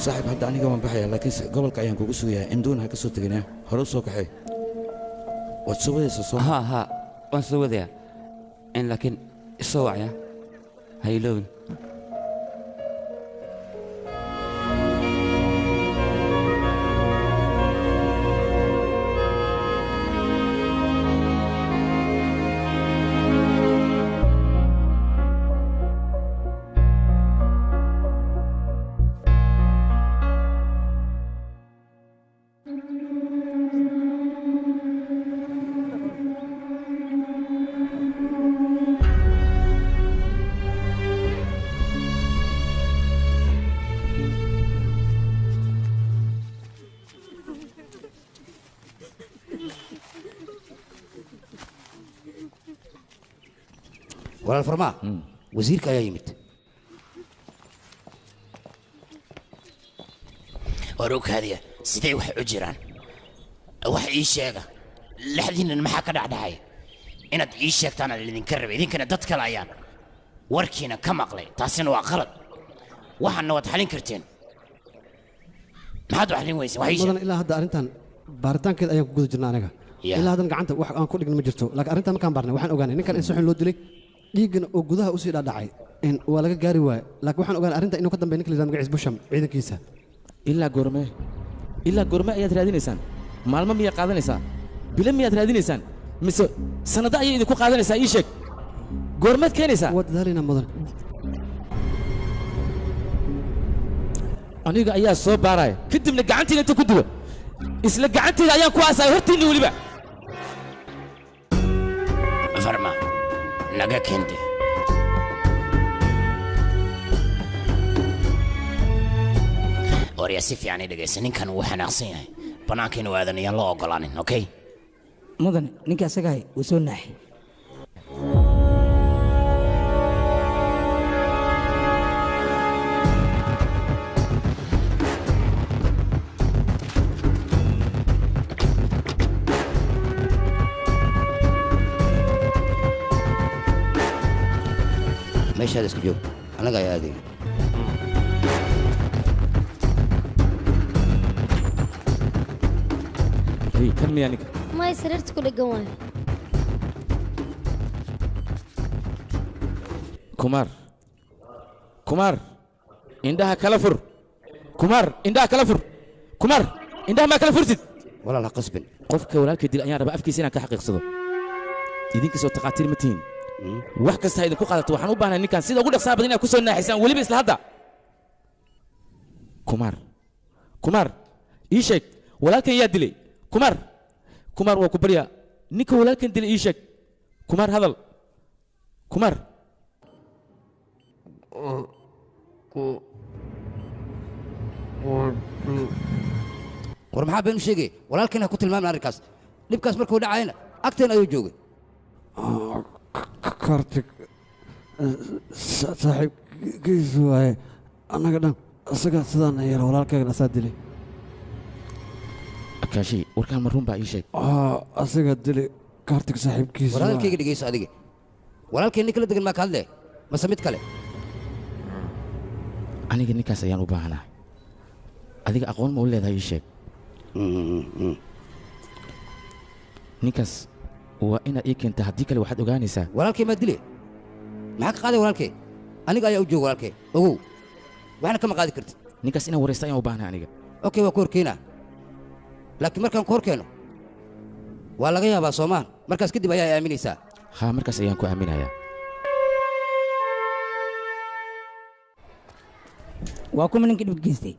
saaxiib hadda aniga waan baxaya laakiinse gobolka ayaan kugu sugayaa induun ha ka soo teginaa hore u soo kaxay waad soo wadaysaa soo ها ها وأنا سوى ذا إن لكن الصوع يا هاي لون walaal farmaa wasiirka ayaa yimid warukaadiya sidee wax u jiraan wax ii sheega lixdiinan maxaa ka dhacdhacay inaad ii sheegtaan aan idinka rabay idinkana dad kale ayaan warkiina ka maqlay taasina waa qalad waxaana waad xalin karteen maxaad u xalin weysa wax ii sheeg mudan ilaa hadda arrintan baaritaankeeda ayaan ku guda jirnaa aniga ilaa haddan gacanta wax aan ku dhigin ma jirto laakiin arrintan markaan baarnay waxaan ogaanay ninkan in si xun loo dilay dhiiggana oo gudaha usii dhaadhacay waa laga gaari waaye laakiin waxaan ogaanay arrinta inuu ka dambeeya ninka la yidhahdo magaciis busham ciidankiisa ilaa goorme ayaad raadinaysaan maalmo miyaad qaadanaysaa bilo miyaad raadinaysaan mise sanado ayay idinku qaadanaysaa ii sheeg goormeed keenaysaa waa dadaalaynaa mudan aniga ayaa soo baaraya kadibna gacantiina inta ku dilo isla gacanteyda ayaan ku aasaya hortiinni weliba farma naga keente waryaa si fiican i dhegaysa ninkan wuu xanaaqsan yahay bannaanka inuu aadan iyaan loo ogolaanin okay mudan ninka asagahay wuu soo naaxay meeshaada iska joog annaga ayaa aadayna kan miyaa ninka may sariirta ku dheggan waay kumaar indhaha kala fur kumaar indhaha kala fur kumaar indhaha maa kala furtid walaal ha qasbin qofka walaalka dil ayaan rabaa afkiisa inaan ka xaqiiqsado idinkasoo taqaatiir ma tihin wax kasta ha idinku qaadato waxaan u baahnay ninkan sida ugu dhaqsaha badan inaad ku soo naaxaysaan weliba isla hadda kumaar ii sheeg walaalkan yaa dilay kumaar waa ku baryaa ninka walaalkan dilay ii sheeg kumaar hadal kumaar war maxaa been u sheegay walaalkiina ku tilmaamin arrinkaas dhibkaas markuu dhacayna agteen ayuu joogay kartig saaxiibkiisu waaye annaga dhan isaga sidaan yeela walaalkaygan asaa dilay akaashi warkaan ma run baa ii sheeg asiga dilay kartig saaxiibkiisu war hadalkayga dhegayso adiga walaalkay nin kala degan maa ka hadle mase mid kale aniga ninkaas ayaan u baahanaa adiga aqoon ma u leedahay ii sheeg ninkaas waa inaad ii keentaa haddii kale waxaad ogaanaysaa walaalkay maa dile maxaa ka qaaday walaalkay aniga ayaa u jooga walaalkay ogow waxna kama qaadi kartid ninkaas inaan waraysta ayaan u baahnaa aniga okay waa ku horkeenaa laakiin markaan ku hor keeno waa laga yaabaa soomaan markaas kadib ayaa aaminaysaa haa markaas ayaan ku aaminayaa waa kuma ninka dhibka geystay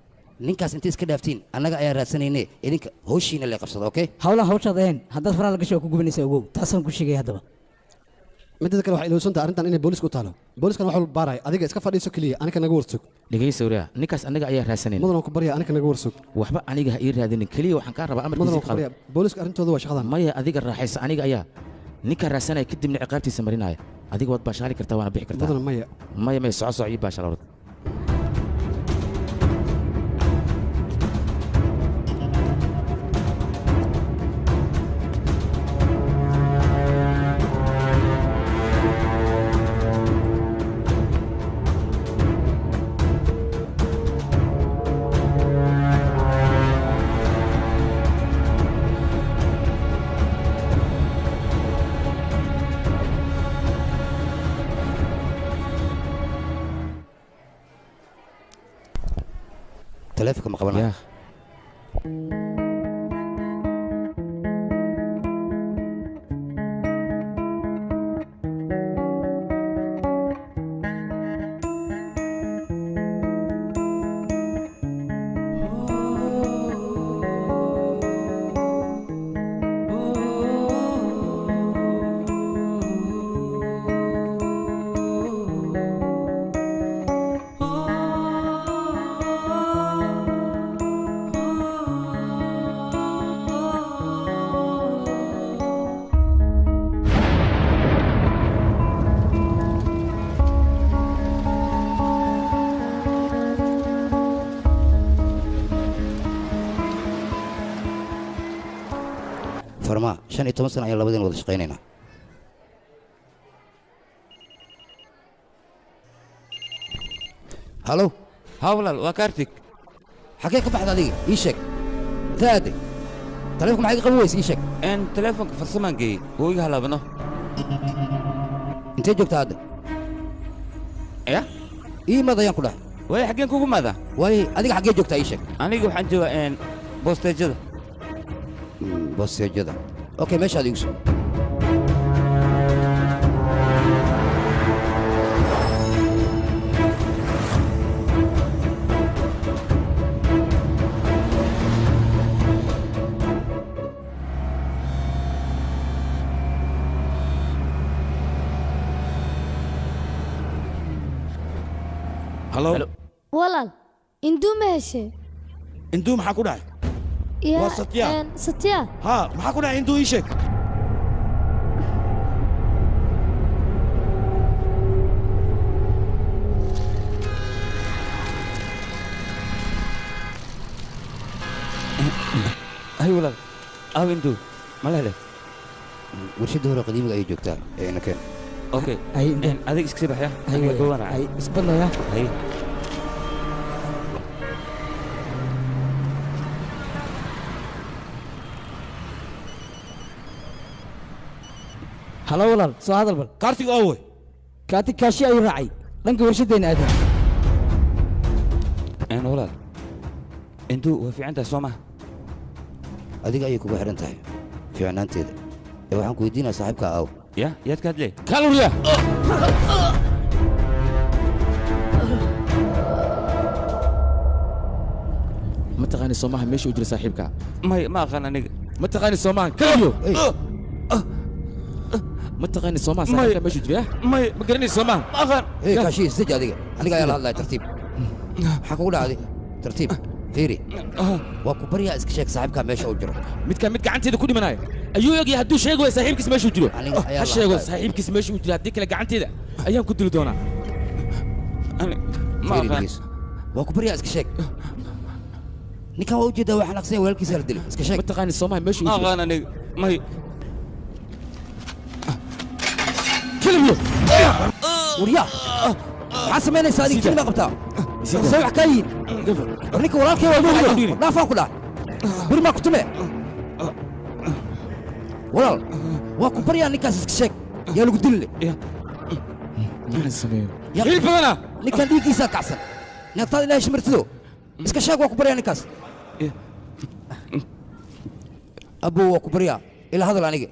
ninkaas intay iska dhaaftiin annaga ayaa raadsanayne idinka howshiina lee qabsada okay hawlaha hawshaad ahayn haddaad faraha la gasho waa ku gubanaysaa ogow taasaan ku sheegay haddaba midada kale waxay ilowsantaha arrintan inay booliska u taalo booliskana wax walba baaraya adiga iska fadhiiso keliya anika naga warsog dhegaysa wariyaa ninkaas annaga ayaa raadsanayna mudan ku barya anika naga warsog waxba aniga ha ii raadinin keliya waxaan kaa rabaa amarkiisa barya booliska arrintooda waa shaqadan maya adiga raaxaysa aniga ayaa ninka raadsanaya kadibna ciqaabtiisa marinaya adiga waad baashaali kartaa waana bixi kartaa mudan maya soco ii baashaal orod taleefonka ma qabanaya farmaa 15 sano ayaan labadeen wada shaqaynaynaa halo haa walaal waa kaartig xagee ka baxda adiga ii sheeg taade taleefonka maxay qaban weysa ii sheeg taleefonka farsamaan geeyey wuu iga halaabano intee joogtaa hadda ya ii maad ayaan ku dhahay waaye xaggeen kugu maadaa waaye adiga xaggee joogtaa ii sheeg aniga waxaan joogaa boosteejada boosteejada okay meeshaad igu soo halo walaal induu ma heshay induu maxaa ku dhacay waa satya satya haa maxaa ku dhacay induu ii sheeg hay walaal aaw induu mala hele warshadda hore qadiimiga ayay joogtaa nakeen okay adig iska sii baxya aniga gowana isbadlaya hay halo walaal soo hadal bal kaartig oo wey kaartig kaashi ayuu raacay dhanka warshaddeena aadan walaal induu waa fiican tahay soo maha adiga ayay kugu xidhan tahay fiicnaanteeda ee waxaan ku weydiinaa saaxiibka aaw ya yaad ka hadlee kaluriya ma taqaani soomaha meesha u jira saaxiibka may ma aqaan aniga ma taqaani soomaha kaliyo ma taqaani soomaha saaxiibka meesha u jira may ma garanay soomaha ma aqaan kaashi isdeji aniga ayaa la hadlaya tartiib maxaa kugu dhacday tartiib fiiri waa ku baryaa iska sheeg saaxiibka meesha u jiro mid gacanteeda ku dhimanaya ayuu ogyahay hadduu sheego saaxiibkiis meesha u jiro ha sheego saaxiibkiis meesha u jiro haddii kale gacanteeda ayaan ku dili doonaa waa ku baryaa iska sheeg ninkan waa ujeedaa waxaan aqsanya walaalkiisa la dilay iska sheeg ma taqaani soomaha meesha u ma jiro aqaan aniga may keliyo waryaa maxaa samaynaysaa adiga kelima qabtaa soo wax kaa yihin ninka walaalkay waa nuugiyo dhaafaan ku dhac bir maa ku tume walaal waa ku baryaa ninkaas iska sheeg yaa lagu dilile hilib badana ninkan dhiiggiisaa kacsan neeftaada ilaahay shimirtido iska sheeg waa ku baryaa ninkaas abuu waa ku baryaa ila hadal aniga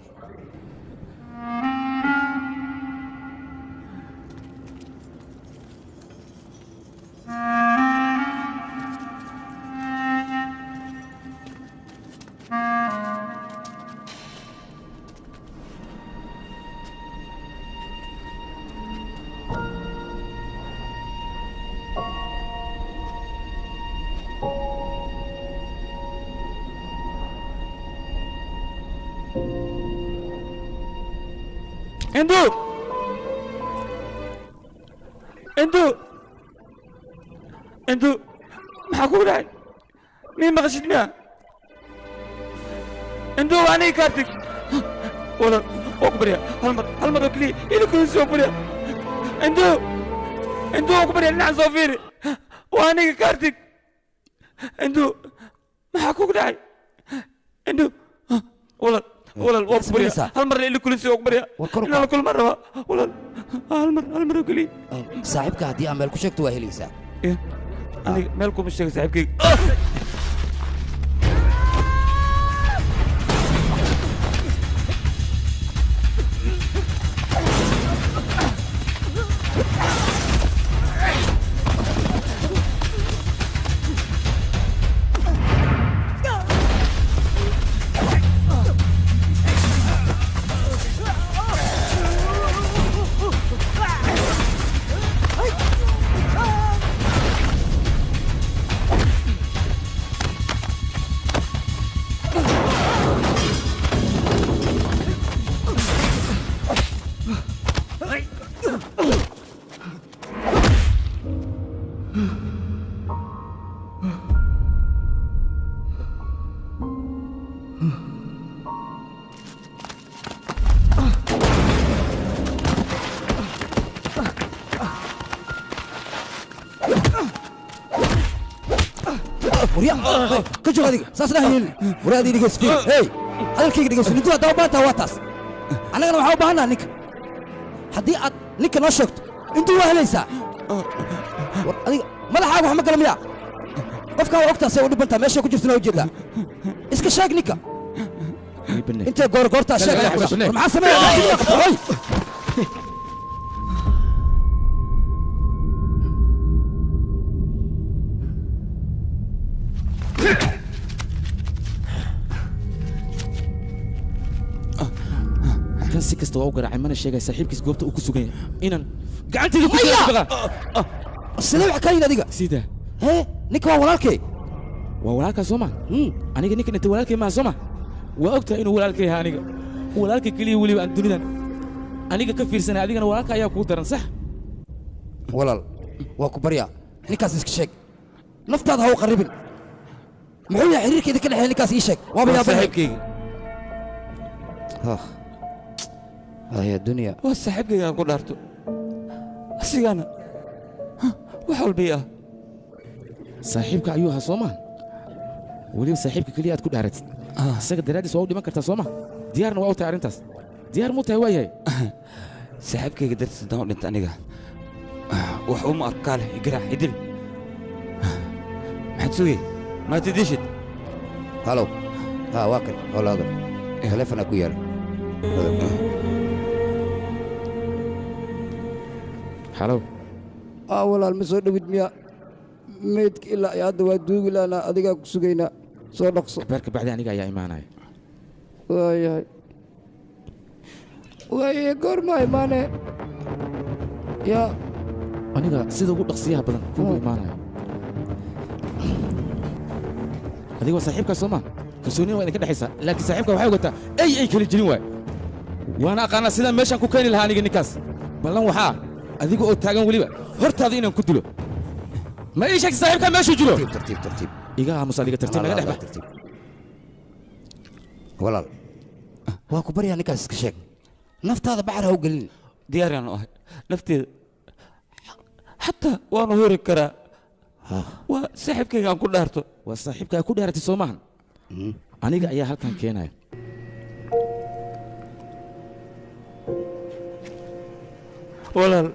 انتو maxaa kugu dhacay mii maqashid miya انتو anigi kaartig walaal waa ku barya hal mar oo keliya ilikuusi waa ku barya انتو waa ku barya dhinacan soo fiiri waa aniga kaartig انتو maxaa kugu dhacay انتو walaal waa ku barya hal mar ilikuusi waa ku barya inaan la kulma rabaa walaal hal mar oo keliya saaxiibka haddii aan meel ku sheegto waa helaysaa aniga meel kuma sheega saaxiibkayga وريا كجو هذيك ساسنا هيل ورا هذه دقيقة سفير هاي هذا الكيك دقيقة سفير انتوا دوبانتا واتاس أنا كنا محاول بهنا نيك حدي نيك نشكت انتوا وهليسا ما له حاجة محمد كلام يا قفك وقتها سوي دبنتا ماشي كجفتنا وجدها اسك شاك نيكا انت غورتا شاك مع سماه هاي كان سكست وأوجر عن من الشيء صاحبك سقوبت وكسوجين إنن قعدت لك السلام حكاية دقيقة سيدا هه نيك وولالكي وولالك سوما أنا نيك أنت وولالك ما سوما وأكتر إنه وولالك هانيك وولالك كلي ولي عن دنيا أنا كفير سنة هذيك أنا وولالك أيها كودرن صح ولال وكبريا نيكاس إسكشك نفترض هو قريبين محوية حريك إذا كان نيكاس إيشك وابا يا صاحبك هاي الدنيا وصاحبك يا قدرته أسيانا وحول بيئة صاحبك أيها سوما ولي صاحبك كلي أتكون عرفت سجد درادي سووا دي ما كرت سوما ديار نوعو تعرنتاس ديار مو تهواي صاحبك قدرت تدور أنت أنيقا وحوم أركاله يقرأ يدل حتسوي ما تديشت هلو ها واكل ولا هذا تلفنا كوير هلو ولا المسود بدميا ميتك إلا يا دوا دوغ لا أنا أديك سجينا صدق برك بعد أنا جاي إيمانه ويا قرما إيمانه يا أنا سيد أقول قصيها بدن كم إيمانه هذه صاحبك سوما كسوني وين كده حسا لكن صاحبك وحاجة قلت أي كل جنوة وأنا أقانا سيدا ماشان كوكاين الهاني النكاس بلان وحا هذيك أو تاجن وليبا هرت هذه إنهم كتلو ما إيش صاحبك ماشي جلو ترتيب إيجا مصالحة ترتيب ما قاعد ترتيب ولا واكبر يعني كاس كشك نفط هذا بعرها وقليل دياري أنا نفتي حتى وأنا هوري كرا وصاحبك كان كل دارته وصاحبك كل دارتي سومان أنا جا أيها كان كيناي ولا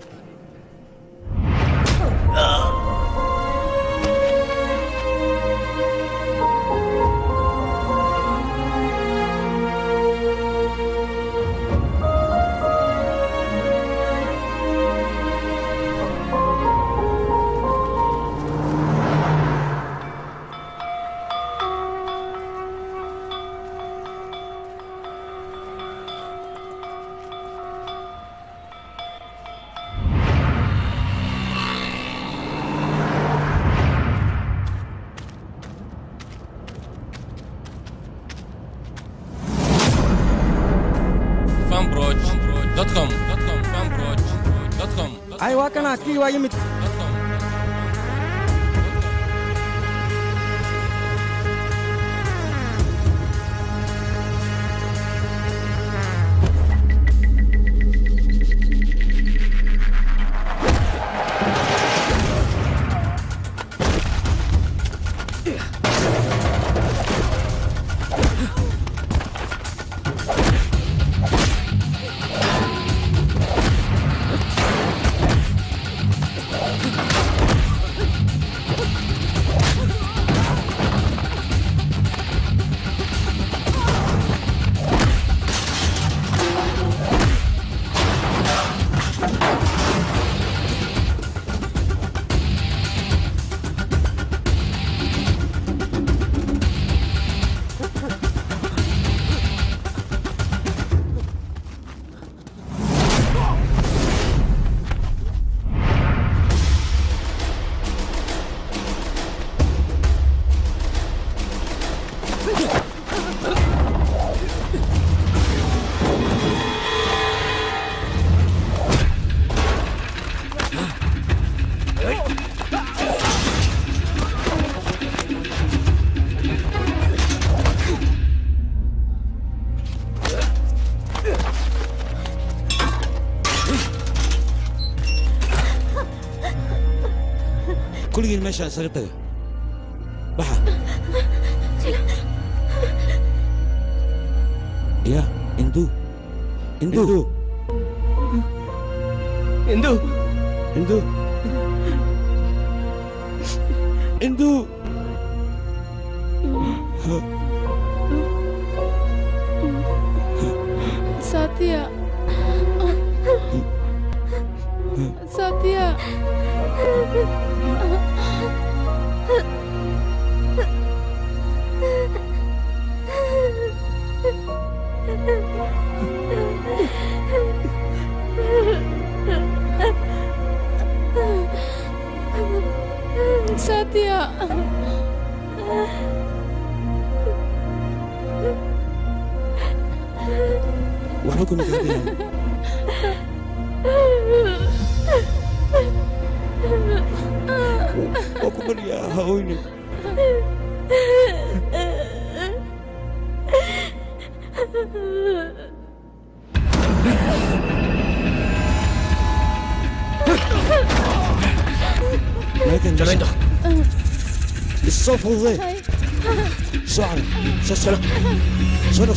أيوة كان أكيد وايمت كل المشي سقطه بحر Ya, Indu. Indu. Indu. Indu. Indu. Satya. Satya. Satya. Waxba kuma gaadhayaan. Waa ku baryaa ha oynin. لكن جليدة الصوف وضيع سعر سلام سلام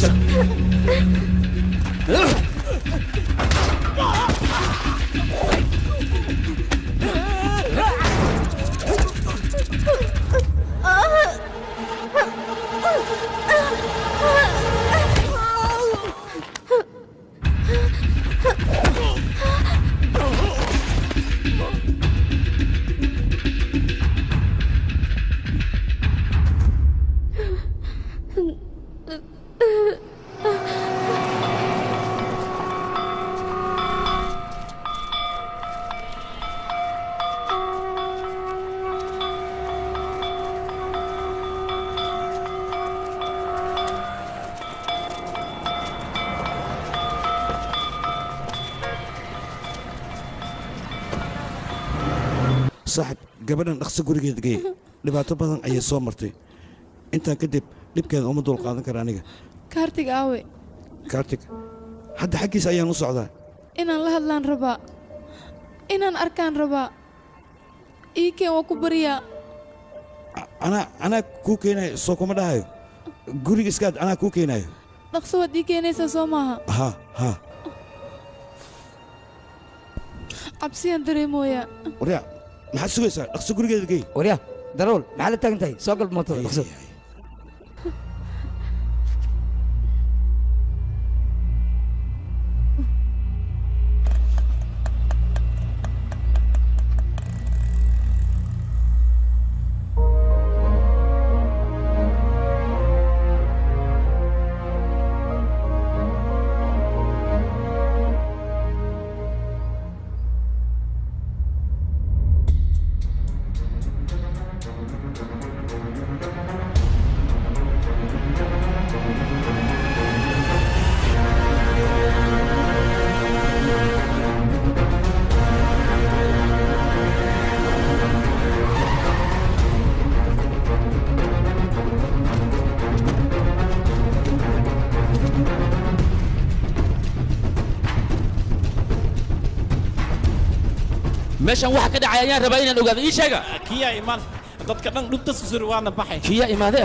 صاحب gabadhan dhaqso gurigeeda geey dhibaato badan ayay soo martay intaa kadib dhibkeeda uma dul qaadan kara aniga kaartig aawe kaartig hadda xaggiisa ayaan u socdaa inaan la hadlaan rabaa inaan arkaan rabaa iikeen waa ku baryaa anaa kuu keenayo soo kuma dhahayo guriga iskaad anaa kuu keenayo dhaqso waad ii keenaysaa soo maaha ha cabsiyaan dareemooyaa waryaa maxaad sugaysaa dhaqso gurigeeda geey waryaa darool maxaa la taagan tahay soo gal mootada dhaqso meeshan waxa ka dhacay ayaan rabaa inaan ogaado ii sheega kiya iman dadka dhan dhubta susur waana baxay kiya imaade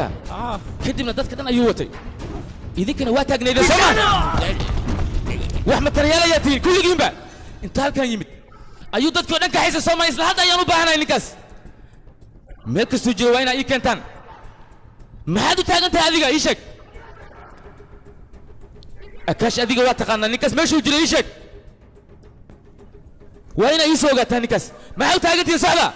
kadibna dadka dhan ayuu watay idinkana waa taagneydeen soomaa wax mataryaalayaa tihiin kulligiinba inta halkan yimid ayuu dadkii o dhan kaxaysa soomaa isla hadda ayaan u baahanahay ninkaas meel kastuu jiro waa inaa ii keentaan maxaad u taagan tahay adiga ii sheeg akaash adiga waa taqaanaa ninkaas meeshuu jiro ii sheeg waa inaa ii soo ogaataa ninkaas maxaa u taagantihiin socda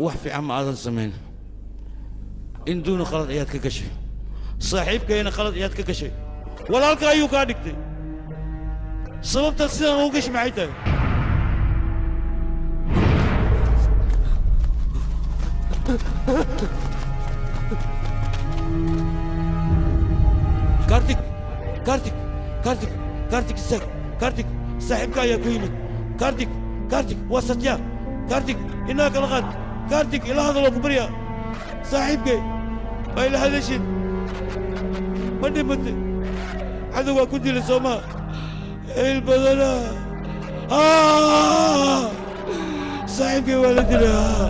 wax fiican ma aadan samayn in duuna qalad ayaad ka gashay saaxiibkayna qalad ayaad ka gashay walaalka ayuu kaa dhigtay sababta sidaan ugu gashi maxay tahay kartik istaag kartik saaxiibka ayaa ku yimid kartik waa satya kartik inaa kala qaad kartik ila hadaloo ku barya saaxiibkay waa ila hadashid ma dhimate cadow waa ku dila soomaa il badana saaxiibkay waa la dilaa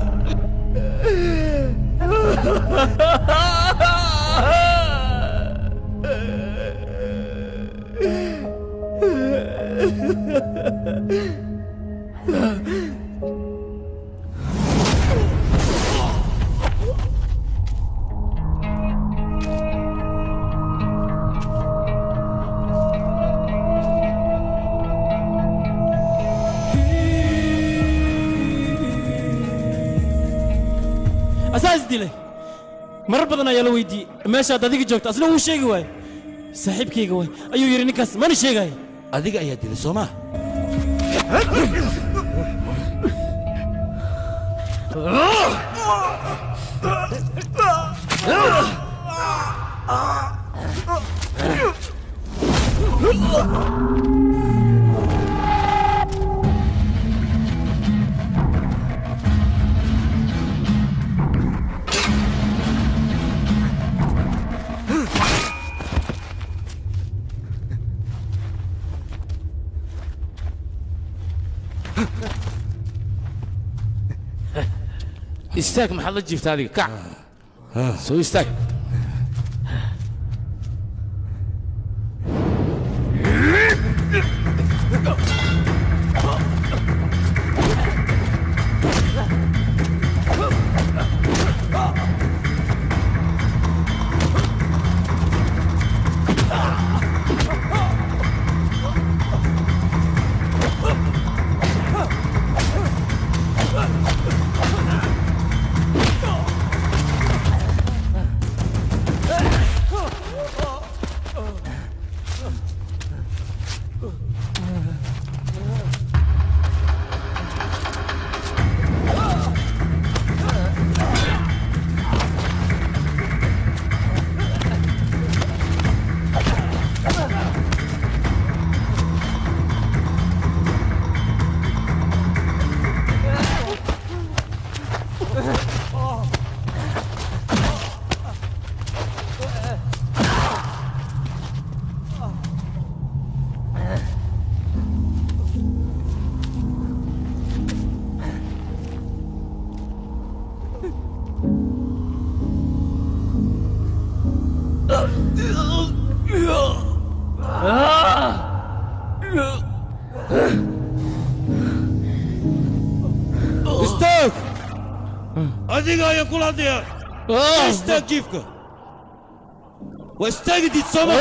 asaas dilay marar badan ayaa la weydiiyey meeshaad adiga joogta asna wuu sheegi waaye saaxiibkayga waay ayuu yidhi ninkaas mana sheegaayo adiga ayaa dilay soo maa istaag maxaad la jiifta adiga kac soo istaag استاك adiga ayaa kula hadlaya istaag jiifka waa istaagidid sooma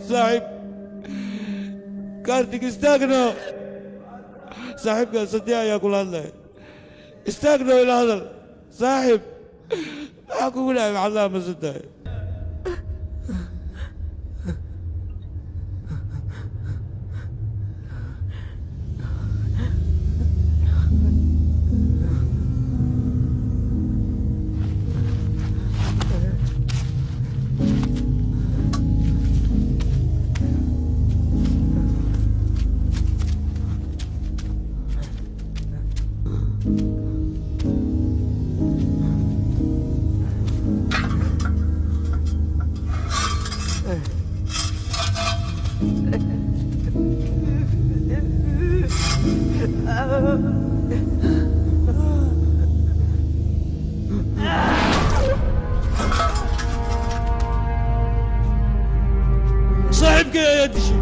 saaxiib kaartig istaagno saaxiibka saddex ayaa kula hadlaya istaagno ila hadal saaxiib maxaa kugu dhahay macallaa masantahay صاحبك يا دشي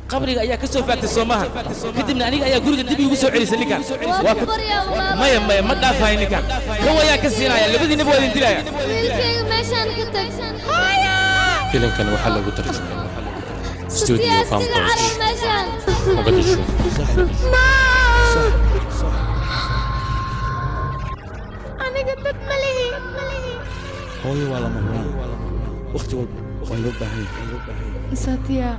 qabriga ayaa ka soo faagtay Soomaha kadibna aniga ayaa guriga dib iigu soo celisay ninkan maya ma dhaafahay ninkan kan ayaa ka siinaya labadiinaba waa idin dilaya wiilkayga meeshaan ka tag filimkan waxaa lagu tarjumay studio Fanproj meeshaan Mogadishu aniga dad ma lihi hooyo waa lama huraan waqti walba waa loo baahan yahay Satya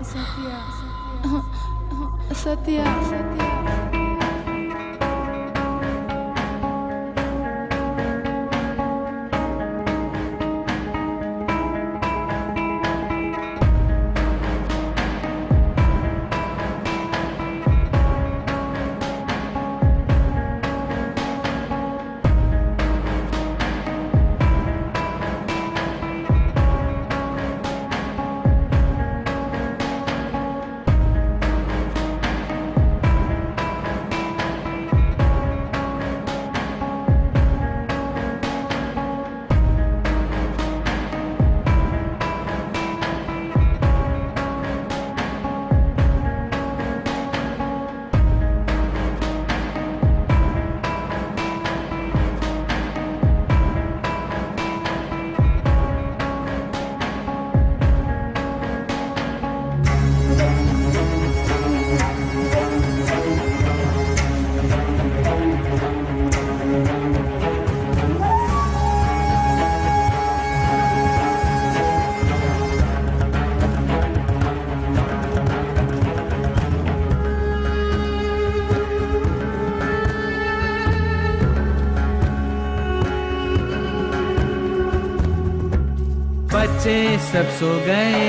बच्चे सब सो गए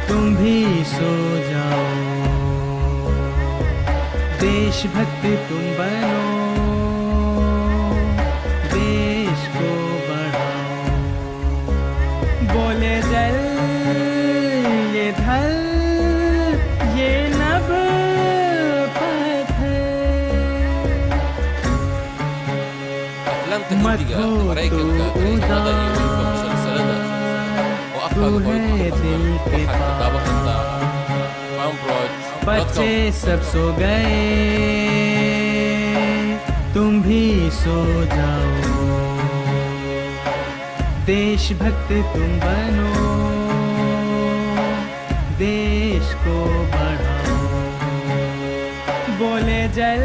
तुम भी सो जाओ देशभक्ति तुम बनो देश को बढ़ाओ बोले जल ये धल ये नभ مت हो तो बच्चे सब सो गए तुम भी सो जाओ देशभक्त तुम बनो देश को बढ़ाओ बोले जल